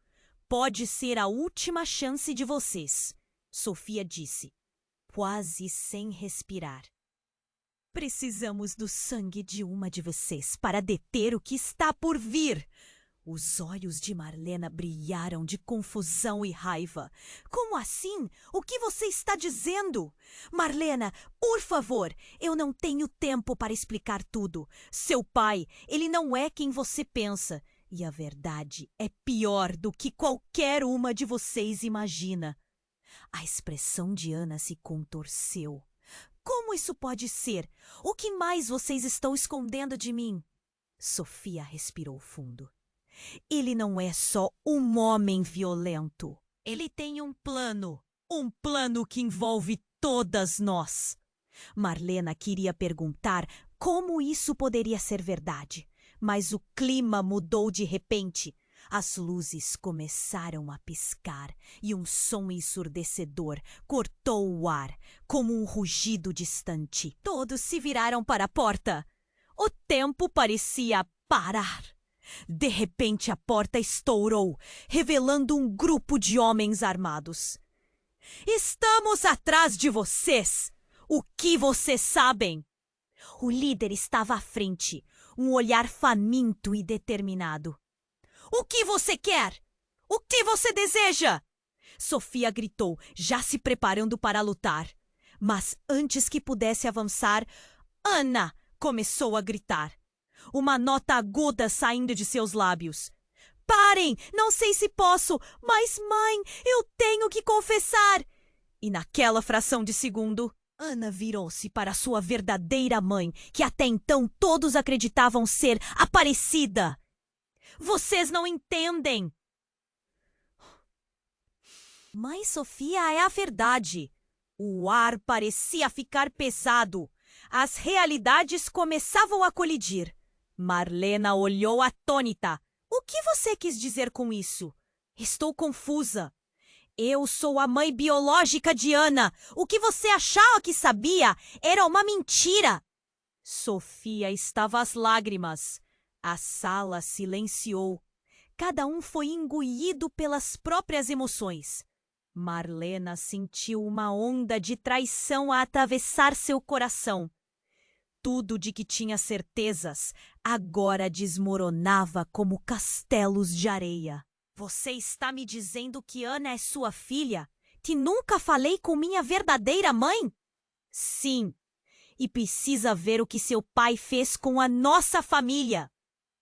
Pode ser a última chance de vocês, Sofia disse, quase sem respirar. Precisamos do sangue de uma de vocês para deter o que está por vir. Os olhos de Marlena brilharam de confusão e raiva. Como assim? O que você está dizendo? Marlena, por favor, eu não tenho tempo para explicar tudo. Seu pai, ele não é quem você pensa. E a verdade é pior do que qualquer uma de vocês imagina. A expressão de Ana se contorceu. Como isso pode ser? O que mais vocês estão escondendo de mim? Sofia respirou fundo. Ele não é só um homem violento. Ele tem um plano que envolve todas nós. Marlena queria perguntar como isso poderia ser verdade, mas o clima mudou de repente. As luzes começaram a piscar e um som ensurdecedor cortou o ar, como um rugido distante. Todos se viraram para a porta. O tempo parecia parar. De repente a porta estourou, revelando um grupo de homens armados. Estamos atrás de vocês! O que vocês sabem? O líder estava à frente, um olhar faminto e determinado. O que você quer? O que você deseja? Sofia gritou, já se preparando para lutar. Mas antes que pudesse avançar, Ana começou a gritar. Uma nota aguda saindo de seus lábios. Parem! Não sei se posso, mas, mãe, eu tenho que confessar! E naquela fração de segundo, Ana virou-se para sua verdadeira mãe, que até então todos acreditavam ser Aparecida. Vocês não entendem! Mas, Sofia, é a verdade. O ar parecia ficar pesado. As realidades começavam a colidir. Marlena olhou atônita. O que você quis dizer com isso? Estou confusa. Eu sou a mãe biológica de Ana. O que você achava que sabia era uma mentira. Sofia estava às lágrimas. A sala silenciou. Cada um foi engolido pelas próprias emoções. Marlena sentiu uma onda de traição a atravessar seu coração. Tudo de que tinha certezas agora desmoronava como castelos de areia. Você está me dizendo que Ana é sua filha? Que nunca falei com minha verdadeira mãe? Sim, e precisa ver o que seu pai fez com a nossa família.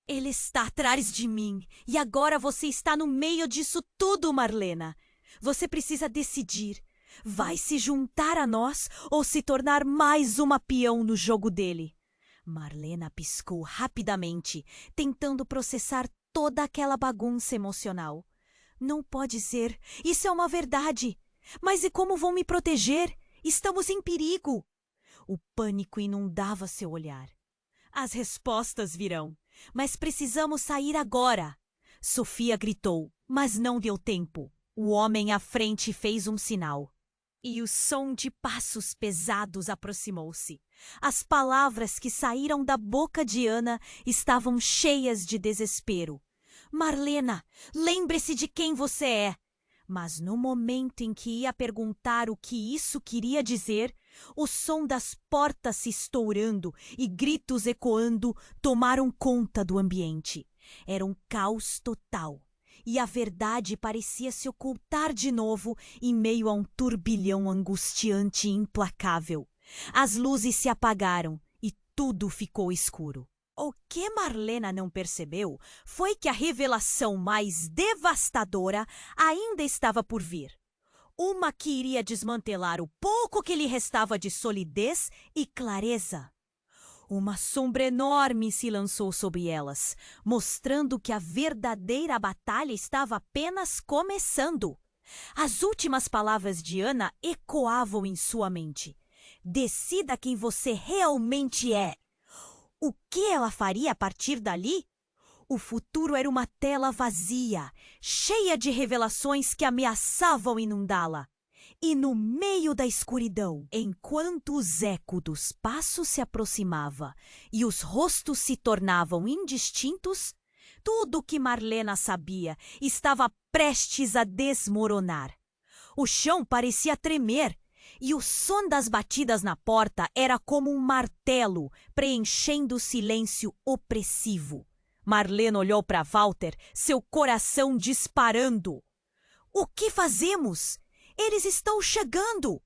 Ele está atrás de mim e agora você está no meio disso tudo, Marlena. Você precisa decidir. Vai se juntar a nós ou se tornar mais uma peão no jogo dele? Marlena piscou rapidamente, tentando processar toda aquela bagunça emocional. Não pode ser. Isso é uma verdade. Mas e como vão me proteger? Estamos em perigo. O pânico inundava seu olhar. As respostas virão. Mas precisamos sair agora. Sofia gritou, mas não deu tempo. O homem à frente fez um sinal. E o som de passos pesados aproximou-se. As palavras que saíram da boca de Ana estavam cheias de desespero. Marlena, lembre-se de quem você é. Mas no momento em que ia perguntar o que isso queria dizer, o som das portas se estourando e gritos ecoando tomaram conta do ambiente. Era um caos total. E a verdade parecia se ocultar de novo em meio a um turbilhão angustiante e implacável. As luzes se apagaram e tudo ficou escuro. O que Marlena não percebeu foi que a revelação mais devastadora ainda estava por vir. Uma que iria desmantelar o pouco que lhe restava de solidez e clareza. Uma sombra enorme se lançou sobre elas, mostrando que a verdadeira batalha estava apenas começando. As últimas palavras de Ana ecoavam em sua mente. Decida quem você realmente é. O que ela faria a partir dali? O futuro era uma tela vazia, cheia de revelações que ameaçavam inundá-la. E no meio da escuridão, enquanto os ecos dos passos se aproximavam e os rostos se tornavam indistintos, tudo o que Marlena sabia estava prestes a desmoronar. O chão parecia tremer e o som das batidas na porta era como um martelo preenchendo o silêncio opressivo. Marlena olhou para Walter, seu coração disparando. O que fazemos? Eles estão chegando!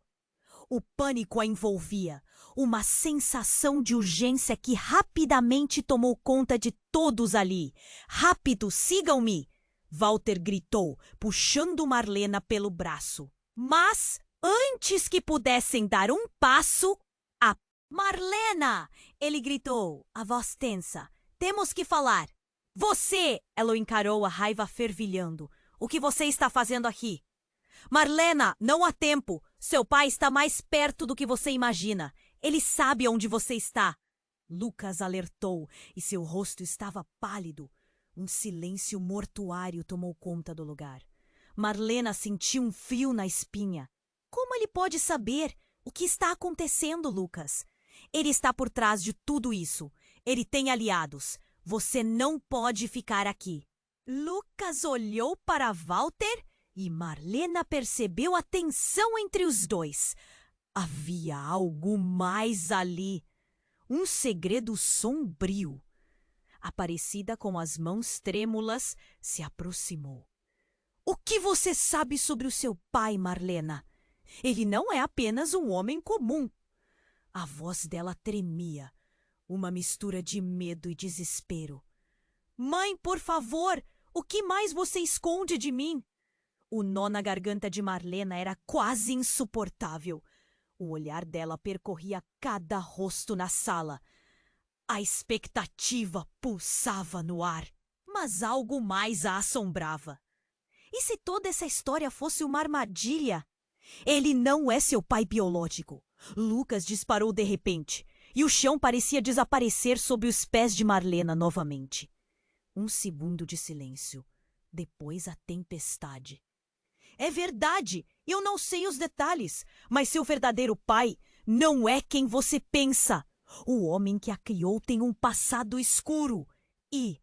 O pânico a envolvia, uma sensação de urgência que rapidamente tomou conta de todos ali. Rápido, sigam-me! Walter gritou, puxando Marlena pelo braço. Mas, antes que pudessem dar um passo, a Marlena! Ele gritou, a voz tensa. Temos que falar. Você! Ela o encarou, a raiva fervilhando. O que você está fazendo aqui? Marlena, não há tempo. Seu pai está mais perto do que você imagina. Ele sabe onde você está. Lucas alertou e seu rosto estava pálido. Um silêncio mortuário tomou conta do lugar. Marlena sentiu um frio na espinha. Como ele pode saber o que está acontecendo, Lucas? Ele está por trás de tudo isso. Ele tem aliados. Você não pode ficar aqui. Lucas olhou para Walter e Marlena percebeu a tensão entre os dois. Havia algo mais ali. Um segredo sombrio. Aparecida com as mãos trêmulas, se aproximou. O que você sabe sobre o seu pai, Marlena? Ele não é apenas um homem comum. A voz dela tremia, uma mistura de medo e desespero. Mãe, por favor, o que mais você esconde de mim? O nó na garganta de Marlena era quase insuportável. O olhar dela percorria cada rosto na sala. A expectativa pulsava no ar, mas algo mais a assombrava. E se toda essa história fosse uma armadilha? Ele não é seu pai biológico. Lucas disparou de repente, e o chão parecia desaparecer sob os pés de Marlena novamente. Um segundo de silêncio. Depois a tempestade. É verdade, eu não sei os detalhes, mas seu verdadeiro pai não é quem você pensa. O homem que a criou tem um passado escuro e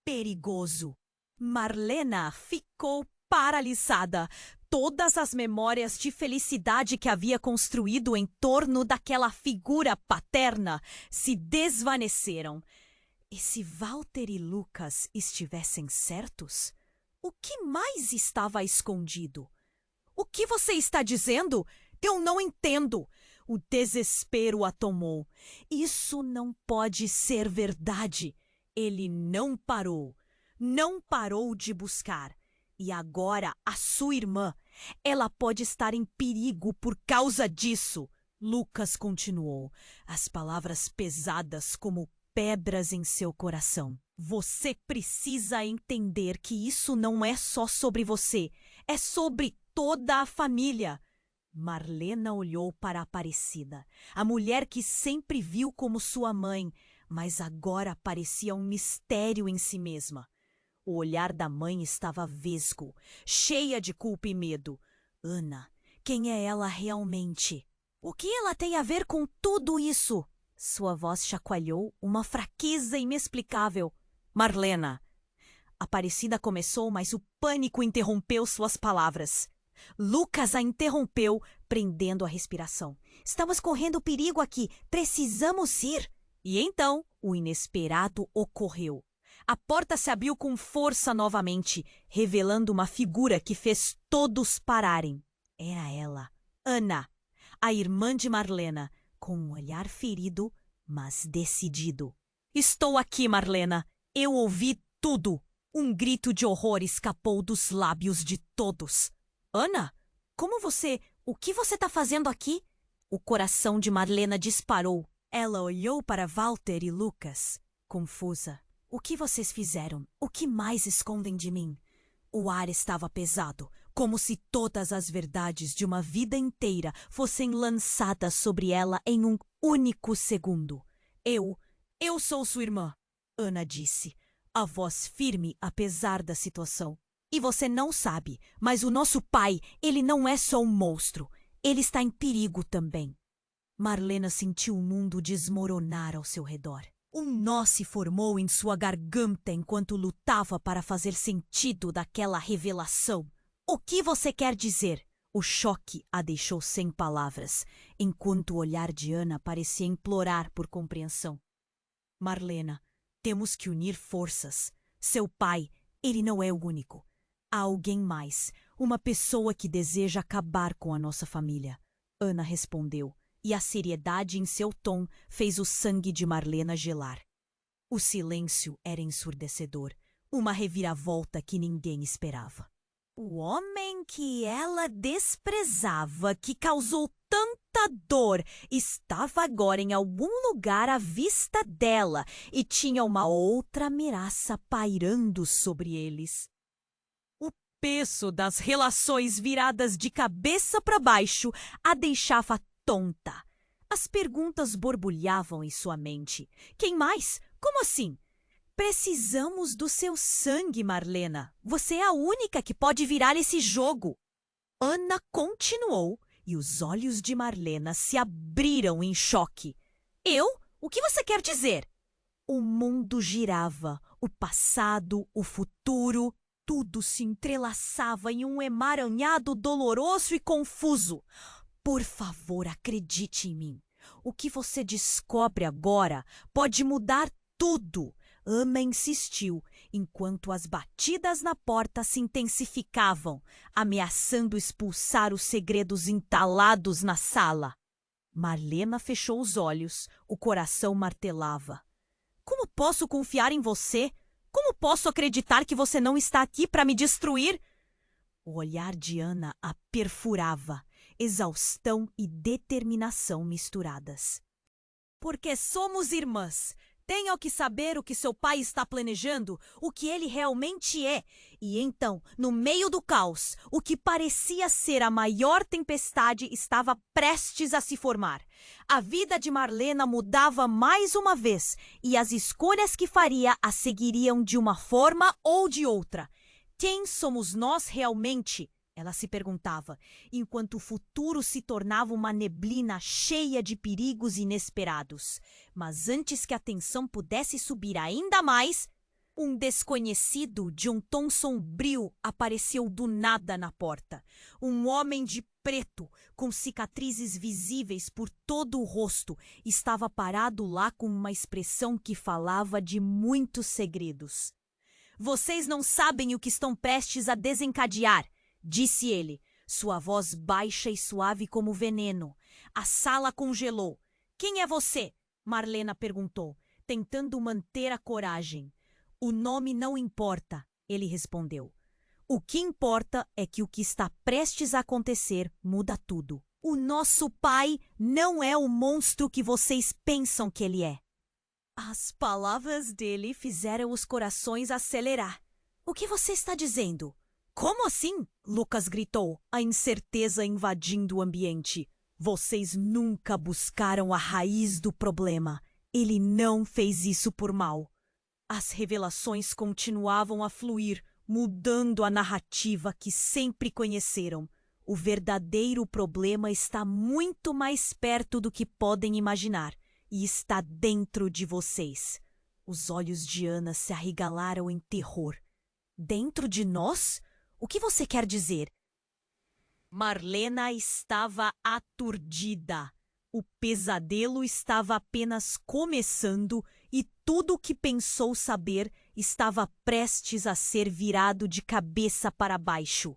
perigoso. Marlena ficou paralisada. Todas as memórias de felicidade que havia construído em torno daquela figura paterna se desvaneceram. E se Walter e Lucas estivessem certos? O que mais estava escondido? O que você está dizendo? Eu não entendo. O desespero a tomou. Isso não pode ser verdade. Ele não parou. Não parou de buscar. E agora a sua irmã, ela pode estar em perigo por causa disso. Lucas continuou, as palavras pesadas como pedras em seu coração. Você precisa entender que isso não é só sobre você, é sobre toda a família. Marlena olhou para a Aparecida, a mulher que sempre viu como sua mãe, mas agora parecia um mistério em si mesma. O olhar da mãe estava vesgo, cheia de culpa e medo. Ana, Quem é ela realmente? O que ela tem a ver com tudo isso? Sua voz chacoalhou, uma fraqueza inexplicável. Marlena. Aparecida começou, mas o pânico interrompeu suas palavras. Lucas a interrompeu, prendendo a respiração. Estamos correndo perigo aqui. Precisamos ir. E então, o inesperado ocorreu. A porta se abriu com força novamente, revelando uma figura que fez todos pararem. Era ela, Ana, a irmã de Marlena, com um olhar ferido, mas decidido. Estou aqui, Marlena. Eu ouvi tudo. Um grito de horror escapou dos lábios de todos. Ana, como você... O que você está fazendo aqui? O coração de Marlena disparou. Ela olhou para Walter e Lucas, confusa. O que vocês fizeram? O que mais escondem de mim? O ar estava pesado, como se todas as verdades de uma vida inteira fossem lançadas sobre ela em um único segundo. Eu sou sua irmã, Ana disse, a voz firme apesar da situação. E você não sabe, mas o nosso pai, ele não é só um monstro. Ele está em perigo também. Marlena sentiu o mundo desmoronar ao seu redor. Um nó se formou em sua garganta enquanto lutava para fazer sentido daquela revelação. O que você quer dizer? O choque a deixou sem palavras, enquanto o olhar de Ana parecia implorar por compreensão. Marlena, temos que unir forças. Seu pai, ele não é o único. Há alguém mais, uma pessoa que deseja acabar com a nossa família. Ana respondeu. E a seriedade em seu tom fez o sangue de Marlena gelar. O silêncio era ensurdecedor, uma reviravolta que ninguém esperava. O homem que ela desprezava, que causou tanta dor, estava agora em algum lugar à vista dela e tinha uma outra ameaça pairando sobre eles. O peso das relações viradas de cabeça para baixo a deixava tonta. As perguntas borbulhavam em sua mente. Quem mais? Como assim? Precisamos do seu sangue, Marlena. Você é a única que pode virar esse jogo. Ana continuou e os olhos de Marlena se abriram em choque. Eu? O que você quer dizer? O mundo girava, o passado, o futuro, tudo se entrelaçava em um emaranhado doloroso e confuso. Por favor, acredite em mim. O que você descobre agora pode mudar tudo. Ana insistiu, enquanto as batidas na porta se intensificavam, ameaçando expulsar os segredos entalados na sala. Marlena fechou os olhos, o coração martelava. Como posso confiar em você? Como posso acreditar que você não está aqui para me destruir? O olhar de Ana a perfurava. Exaustão e determinação misturadas. Porque somos irmãs. Tenho que saber o que seu pai está planejando, o que ele realmente é. E então, no meio do caos, o que parecia ser a maior tempestade estava prestes a se formar. A vida de Marlena mudava mais uma vez, e as escolhas que faria a seguiriam de uma forma ou de outra. Quem somos nós realmente? Ela se perguntava, enquanto o futuro se tornava uma neblina cheia de perigos inesperados. Mas antes que a tensão pudesse subir ainda mais, um desconhecido de um tom sombrio apareceu do nada na porta. Um homem de preto, com cicatrizes visíveis por todo o rosto, estava parado lá com uma expressão que falava de muitos segredos. Vocês não sabem o que estão prestes a desencadear, disse ele, sua voz baixa e suave como veneno. A sala congelou. Quem é você? Marlena perguntou, tentando manter a coragem. O nome não importa, ele respondeu. O que importa é que o que está prestes a acontecer muda tudo. O nosso pai não é o monstro que vocês pensam que ele é. As palavras dele fizeram os corações acelerar. O que você está dizendo? Como assim? Lucas gritou, a incerteza invadindo o ambiente. Vocês nunca buscaram a raiz do problema. Ele não fez isso por mal. As revelações continuavam a fluir, mudando a narrativa que sempre conheceram. O verdadeiro problema está muito mais perto do que podem imaginar e está dentro de vocês. Os olhos de Ana se arregalaram em terror. Dentro de nós? O que você quer dizer? Marlena estava aturdida. O pesadelo estava apenas começando e tudo o que pensou saber estava prestes a ser virado de cabeça para baixo.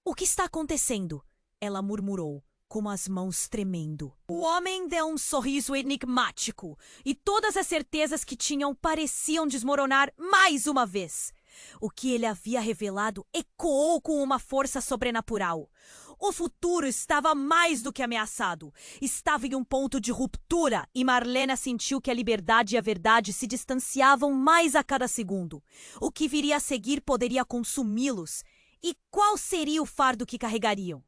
O que está acontecendo? Ela murmurou, com as mãos tremendo. O homem deu um sorriso enigmático e todas as certezas que tinham pareciam desmoronar mais uma vez. O que ele havia revelado ecoou com uma força sobrenatural. O futuro estava mais do que ameaçado. Estava em um ponto de ruptura e Marlena sentiu que a liberdade e a verdade se distanciavam mais a cada segundo. O que viria a seguir poderia consumi-los. E qual seria o fardo que carregariam?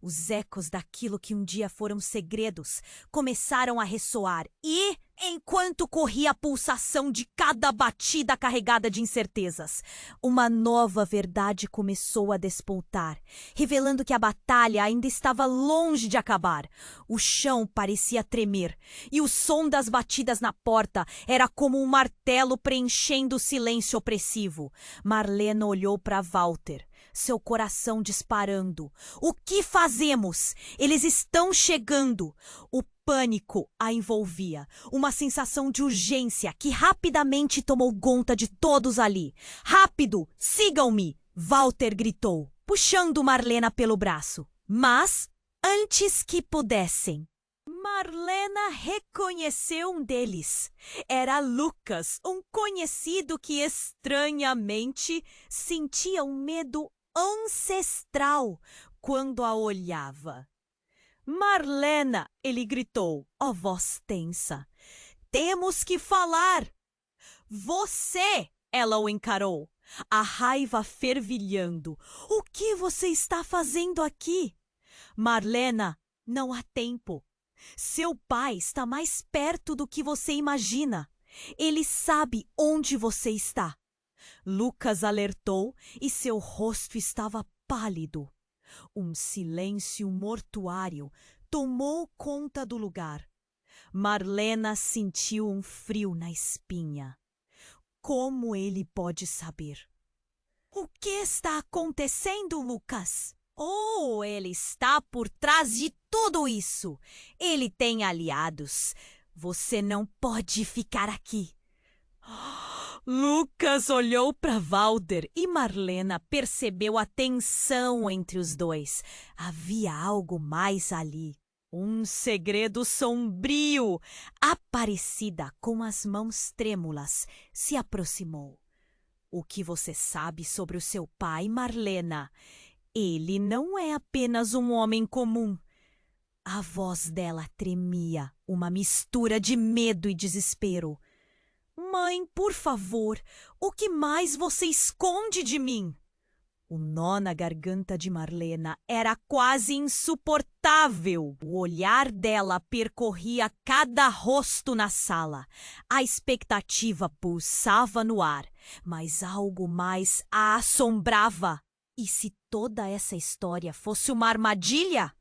Os ecos daquilo que um dia foram segredos começaram a ressoar e, enquanto corria a pulsação de cada batida carregada de incertezas, uma nova verdade começou a despontar, revelando que a batalha ainda estava longe de acabar. O chão parecia tremer e o som das batidas na porta era como um martelo preenchendo o silêncio opressivo. Marlena olhou para Walter. Seu coração disparando. O que fazemos? Eles estão chegando. O pânico a envolvia. Uma sensação de urgência que rapidamente tomou conta de todos ali. Rápido! Sigam-me! Walter gritou, puxando Marlena pelo braço. Mas, antes que pudessem, Marlena reconheceu um deles. Era Lucas, um conhecido que estranhamente sentia um medo ancestral quando a olhava. Marlena, ele gritou, a voz tensa. Temos que falar. Você, ela o encarou, a raiva fervilhando. O que você está fazendo aqui? Marlena, não há tempo. Seu pai está mais perto do que você imagina. Ele sabe onde você está. Lucas alertou e seu rosto estava pálido. Um silêncio mortuário tomou conta do lugar. Marlena sentiu um frio na espinha. Como ele pode saber? O que está acontecendo, Lucas? Oh, ele está por trás de tudo isso. Ele tem aliados. Você não pode ficar aqui. Lucas olhou para Walter e Marlena percebeu a tensão entre os dois. Havia algo mais ali. Um segredo sombrio. Aparecida, com as mãos trêmulas, se aproximou. O que você sabe sobre o seu pai, Marlena? Ele não é apenas um homem comum. A voz dela tremia, uma mistura de medo e desespero. Mãe, por favor, o que mais você esconde de mim? O nó na garganta de Marlena era quase insuportável. O olhar dela percorria cada rosto na sala. A expectativa pulsava no ar, mas algo mais a assombrava. E se toda essa história fosse uma armadilha?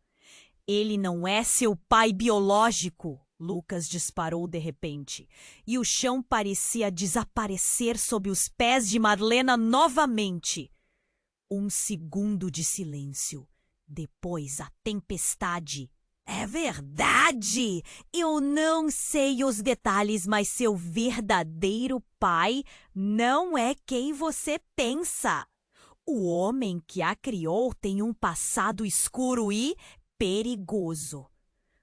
Ele não é seu pai biológico. Lucas disparou de repente, e o chão parecia desaparecer sob os pés de Marlena novamente. Um segundo de silêncio. Depois a tempestade. É verdade! Eu não sei os detalhes, mas seu verdadeiro pai não é quem você pensa. O homem que a criou tem um passado escuro e perigoso.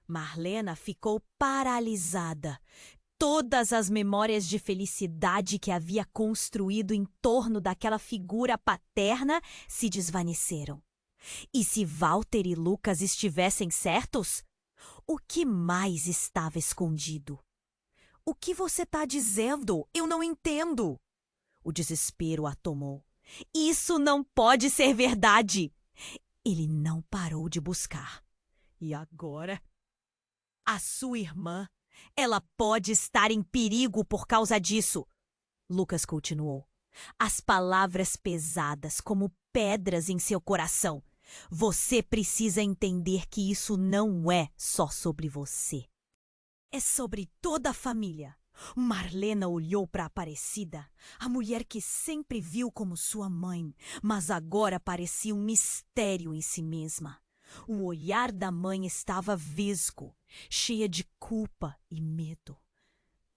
Marlena ficou paralisada. Todas as memórias de felicidade que havia construído em torno daquela figura paterna se desvaneceram. E se Walter e Lucas estivessem certos? O que mais estava escondido? O que você está dizendo? Eu não entendo. O desespero a tomou. Isso não pode ser verdade. Ele não parou de buscar. E agora? A sua irmã, ela pode estar em perigo por causa disso. Lucas continuou. As palavras pesadas como pedras em seu coração. Você precisa entender que isso não é só sobre você. É sobre toda a família. Marlena olhou para Aparecida, a mulher que sempre viu como sua mãe, mas agora parecia um mistério em si mesma. O olhar da mãe estava vesgo, cheia de culpa e medo.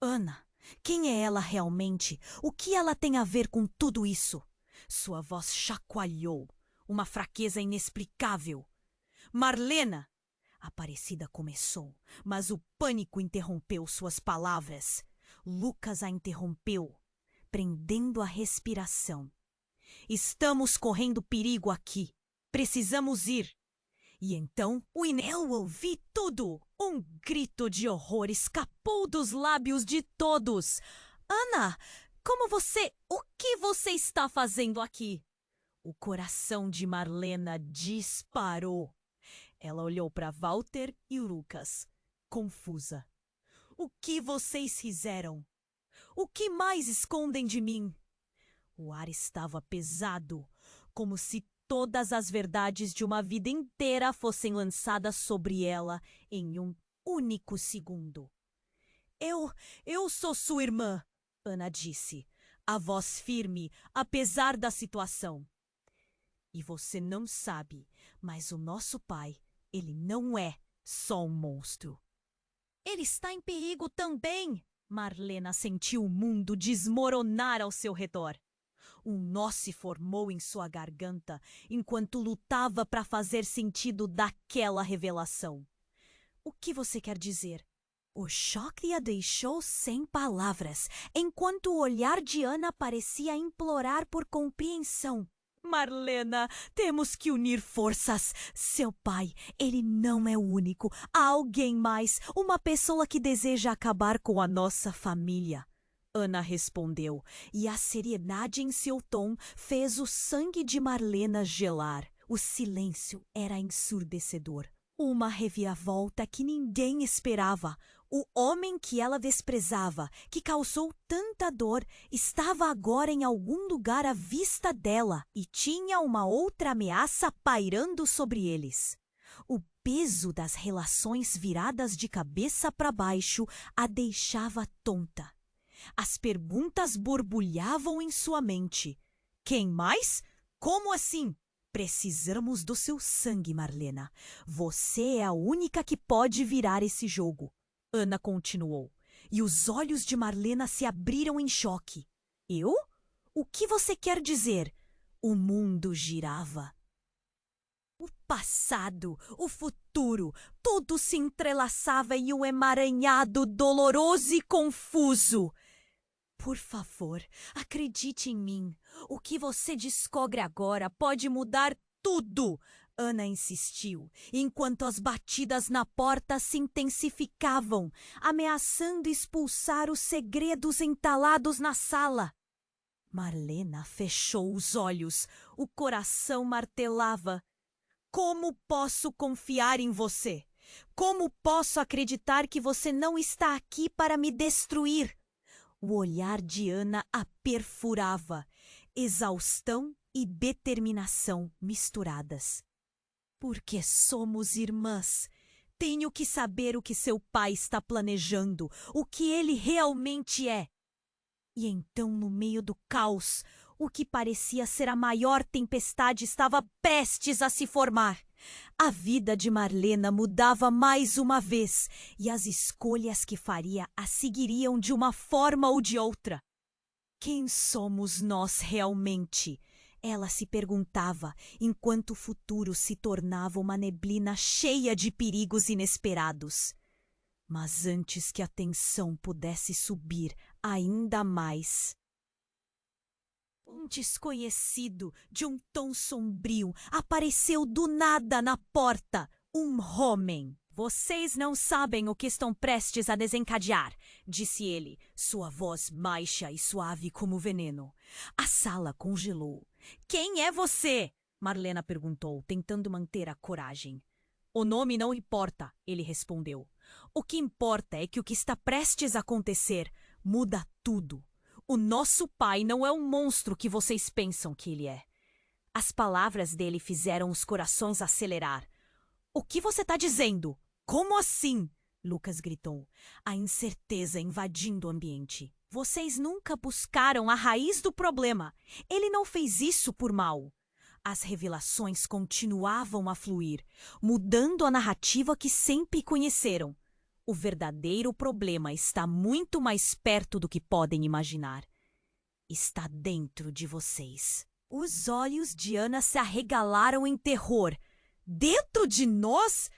Ana, quem é ela realmente? O que ela tem a ver com tudo isso? Sua voz chacoalhou, uma fraqueza inexplicável. Marlena! Aparecida começou, mas o pânico interrompeu suas palavras. Lucas a interrompeu, prendendo a respiração. Estamos correndo perigo aqui. Precisamos ir. E então eu ouvi tudo. Um grito de horror escapou dos lábios de todos. Ana, o que você está fazendo aqui? O coração de Marlena disparou. Ela olhou para Walter e Lucas, confusa. O que vocês fizeram? O que mais escondem de mim? O ar estava pesado, como se todas as verdades de uma vida inteira fossem lançadas sobre ela em um único segundo. Eu sou sua irmã, Ana disse, a voz firme, apesar da situação. E você não sabe, mas o nosso pai, ele não é só um monstro. Ele está em perigo também! Marlena sentiu o mundo desmoronar ao seu redor. Um nó se formou em sua garganta enquanto lutava para fazer sentido daquela revelação. O que você quer dizer? O choque a deixou sem palavras, enquanto o olhar de Ana parecia implorar por compreensão. Marlena, temos que unir forças. Seu pai, ele não é o único. Há alguém mais, uma pessoa que deseja acabar com a nossa família. Ana respondeu, e a seriedade em seu tom fez o sangue de Marlena gelar. O silêncio era ensurdecedor. Uma reviravolta que ninguém esperava. O homem que ela desprezava, que causou tanta dor, estava agora em algum lugar à vista dela e tinha uma outra ameaça pairando sobre eles. O peso das relações viradas de cabeça para baixo a deixava tonta. As perguntas borbulhavam em sua mente. Quem mais? Como assim? Precisamos do seu sangue, Marlena. Você é a única que pode virar esse jogo. Ana continuou, e os olhos de Marlena se abriram em choque. Eu? O que você quer dizer? O mundo girava. O passado, o futuro, tudo se entrelaçava em um emaranhado doloroso e confuso. Por favor, acredite em mim. O que você descobre agora pode mudar tudo. Ana insistiu, enquanto as batidas na porta se intensificavam, ameaçando expulsar os segredos entalados na sala. Marlena fechou os olhos, o coração martelava. Como posso confiar em você? Como posso acreditar que você não está aqui para me destruir? O olhar de Ana a perfurava, exaustão e determinação misturadas. Porque somos irmãs. Tenho que saber o que seu pai está planejando, o que ele realmente é. E então, no meio do caos, o que parecia ser a maior tempestade estava prestes a se formar. A vida de Marlena mudava mais uma vez, e as escolhas que faria a seguiriam de uma forma ou de outra. Quem somos nós realmente? Ela se perguntava, enquanto o futuro se tornava uma neblina cheia de perigos inesperados. Mas antes que a tensão pudesse subir ainda mais, um desconhecido, de um tom sombrio, apareceu do nada na porta. Um homem. Vocês não sabem o que estão prestes a desencadear, disse ele, sua voz baixa e suave como veneno. A sala congelou. Quem é você? Marlena perguntou, tentando manter a coragem. O nome não importa, ele respondeu. O que importa é que o que está prestes a acontecer muda tudo. O nosso pai não é um monstro que vocês pensam que ele é. As palavras dele fizeram os corações acelerar. O que você está dizendo? Como assim? Lucas gritou, a incerteza invadindo o ambiente. Vocês nunca buscaram a raiz do problema. Ele não fez isso por mal. As revelações continuavam a fluir, mudando a narrativa que sempre conheceram. O verdadeiro problema está muito mais perto do que podem imaginar. Está dentro de vocês. Os olhos de Ana se arregalaram em terror. Dentro de nós?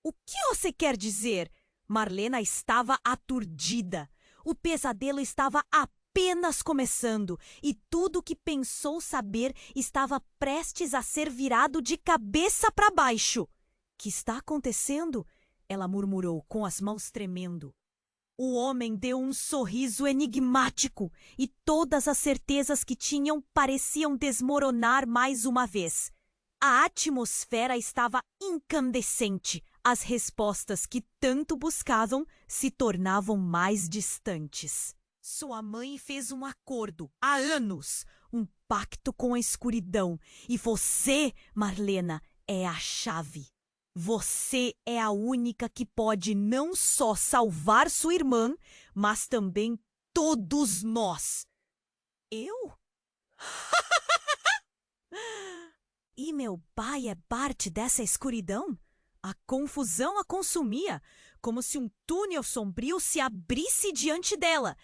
O que você quer dizer? Marlena estava aturdida. O pesadelo estava apenas começando e tudo o que pensou saber estava prestes a ser virado de cabeça para baixo. Que está acontecendo? Ela murmurou com as mãos tremendo. O homem deu um sorriso enigmático e todas as certezas que tinham pareciam desmoronar mais uma vez. A atmosfera estava incandescente. As respostas que tanto buscavam se tornavam mais distantes. Sua mãe fez um acordo há anos, um pacto com a escuridão. E você, Marlena, é a chave. Você é a única que pode não só salvar sua irmã, mas também todos nós. Eu? E meu pai é parte dessa escuridão? A confusão a consumia, como se um túnel sombrio se abrisse diante dela.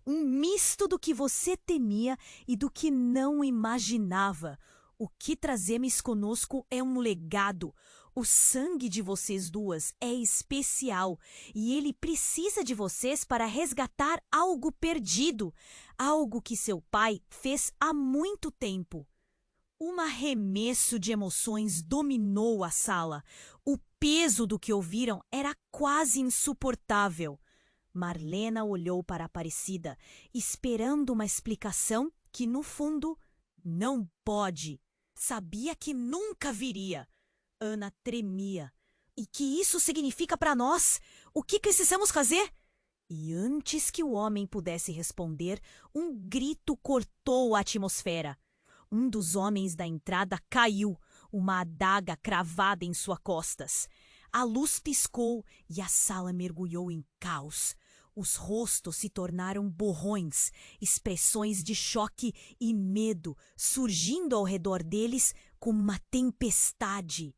Um misto do que você temia e do que não imaginava. O que trazemos conosco é um legado. O sangue de vocês duas é especial e ele precisa de vocês para resgatar algo perdido, algo que seu pai fez há muito tempo. Um arremesso de emoções dominou a sala. O peso do que ouviram era quase insuportável. Marlena olhou para Aparecida, esperando uma explicação que, no fundo, não pode. Sabia que nunca viria. Ana tremia. E que isso significa para nós? O que precisamos fazer? E antes que o homem pudesse responder, um grito cortou a atmosfera. Um dos homens da entrada caiu, uma adaga cravada em suas costas. A luz piscou e a sala mergulhou em caos. Os rostos se tornaram borrões, expressões de choque e medo surgindo ao redor deles como uma tempestade.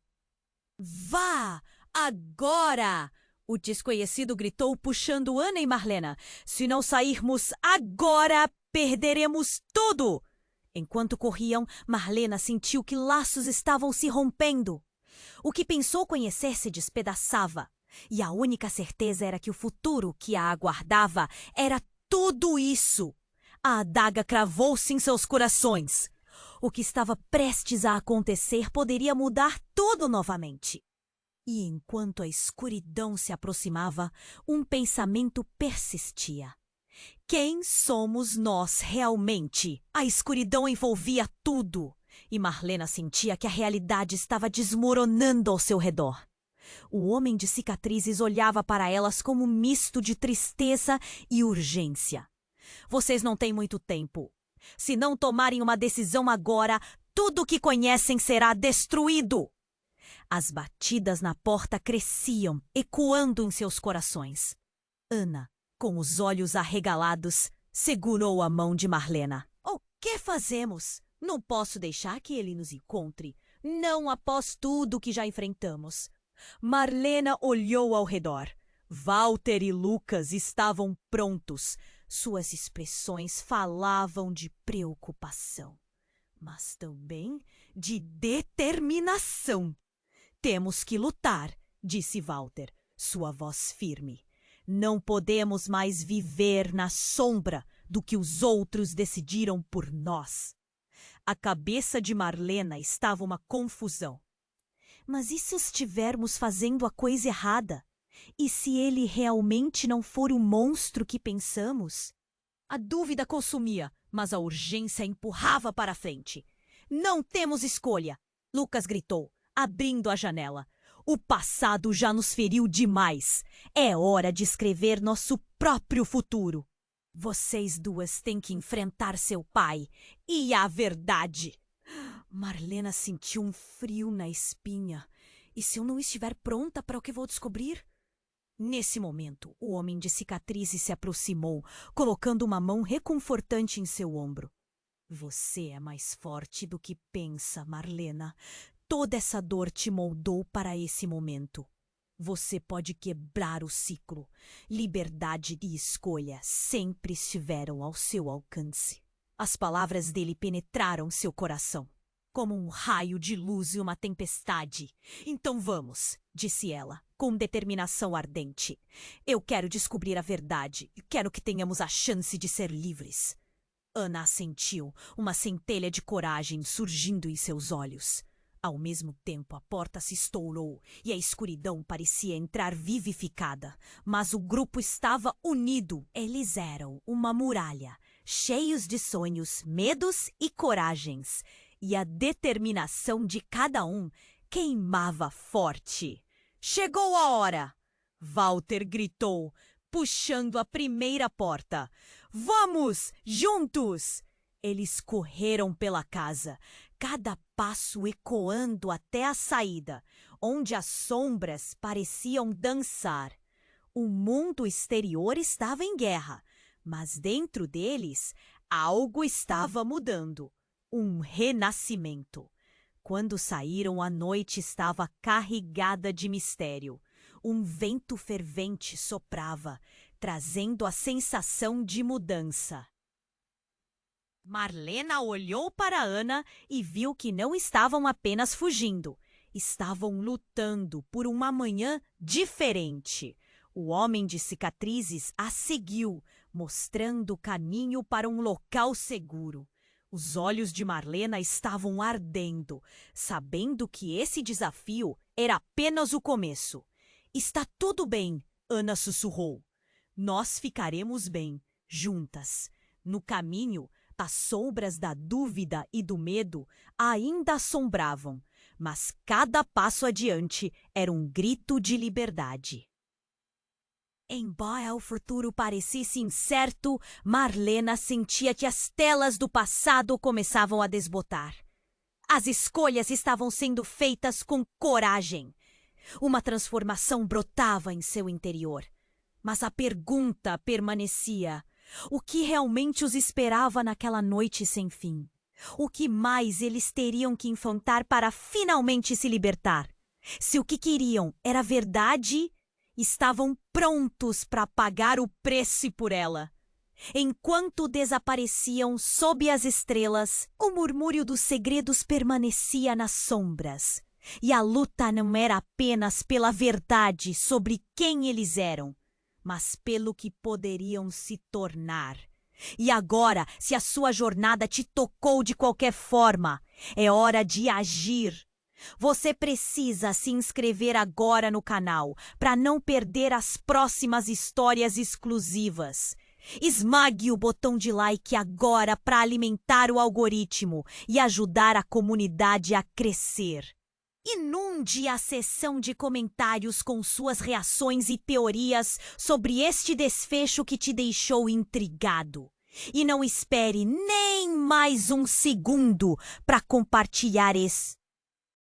Vá! Agora! O desconhecido gritou, puxando Ana e Marlena. Se não sairmos agora, perderemos tudo! Enquanto corriam, Marlena sentiu que laços estavam se rompendo. O que pensou conhecer se despedaçava. E a única certeza era que o futuro que a aguardava era tudo isso. A adaga cravou-se em seus corações. O que estava prestes a acontecer poderia mudar tudo novamente. E enquanto a escuridão se aproximava, um pensamento persistia. Quem somos nós realmente? A escuridão envolvia tudo, e Marlena sentia que a realidade estava desmoronando ao seu redor. O homem de cicatrizes olhava para elas como um misto de tristeza e urgência. Vocês não têm muito tempo. Se não tomarem uma decisão agora, tudo o que conhecem será destruído. As batidas na porta cresciam, ecoando em seus corações. Ana, com os olhos arregalados, segurou a mão de Marlena. O que fazemos? Não posso deixar que ele nos encontre. Não após tudo que já enfrentamos. Marlena olhou ao redor. Walter e Lucas estavam prontos. Suas expressões falavam de preocupação, mas também de determinação. Temos que lutar, disse Walter, sua voz firme. Não podemos mais viver na sombra do que os outros decidiram por nós. A cabeça de Marlena estava uma confusão. Mas e se estivermos fazendo a coisa errada? E se ele realmente não for o monstro que pensamos? A dúvida consumia, mas a urgência empurrava para a frente. Não temos escolha, Lucas gritou, abrindo a janela. O passado já nos feriu demais. É hora de escrever nosso próprio futuro. Vocês duas têm que enfrentar seu pai e a verdade. Marlena sentiu um frio na espinha. E se eu não estiver pronta para o que vou descobrir? Nesse momento, o homem de cicatrizes se aproximou, colocando uma mão reconfortante em seu ombro. Você é mais forte do que pensa, Marlena. Toda essa dor te moldou para esse momento. Você pode quebrar o ciclo. Liberdade e escolha sempre estiveram ao seu alcance. As palavras dele penetraram seu coração, como um raio de luz e uma tempestade. Então vamos, disse ela, com determinação ardente. Eu quero descobrir a verdade e quero que tenhamos a chance de ser livres. Ana assentiu, uma centelha de coragem surgindo em seus olhos. Ao mesmo tempo, a porta se estourou e a escuridão parecia entrar vivificada. Mas o grupo estava unido. Eles eram uma muralha, cheios de sonhos, medos e coragens. E a determinação de cada um queimava forte. Chegou a hora! Walter gritou, puxando a primeira porta. Vamos, juntos! Eles correram pela casa, cada passo ecoando até a saída, onde as sombras pareciam dançar. O mundo exterior estava em guerra, mas dentro deles algo estava mudando. Um renascimento. Quando saíram, a noite estava carregada de mistério. Um vento fervente soprava, trazendo a sensação de mudança. Marlena olhou para Ana e viu que não estavam apenas fugindo. Estavam lutando por uma manhã diferente. O homem de cicatrizes a seguiu, mostrando o caminho para um local seguro. Os olhos de Marlena estavam ardendo, sabendo que esse desafio era apenas o começo. Está tudo bem, Ana sussurrou. Nós ficaremos bem, juntas. No caminho, as sombras da dúvida e do medo ainda assombravam, mas cada passo adiante era um grito de liberdade. Embora o futuro parecesse incerto, Marlena sentia que as telas do passado começavam a desbotar. As escolhas estavam sendo feitas com coragem. Uma transformação brotava em seu interior. Mas a pergunta permanecia: o que realmente os esperava naquela noite sem fim? O que mais eles teriam que enfrentar para finalmente se libertar? Se o que queriam era verdade, estavam prontos para pagar o preço por ela. Enquanto desapareciam sob as estrelas, o murmúrio dos segredos permanecia nas sombras. E a luta não era apenas pela verdade sobre quem eles eram, mas pelo que poderiam se tornar. E agora, se a sua jornada te tocou de qualquer forma, é hora de agir. Você precisa se inscrever agora no canal para não perder as próximas histórias exclusivas. Esmague o botão de like agora para alimentar o algoritmo e ajudar a comunidade a crescer. Inunde a seção de comentários com suas reações e teorias sobre este desfecho que te deixou intrigado. E não espere nem mais um segundo para compartilhar esse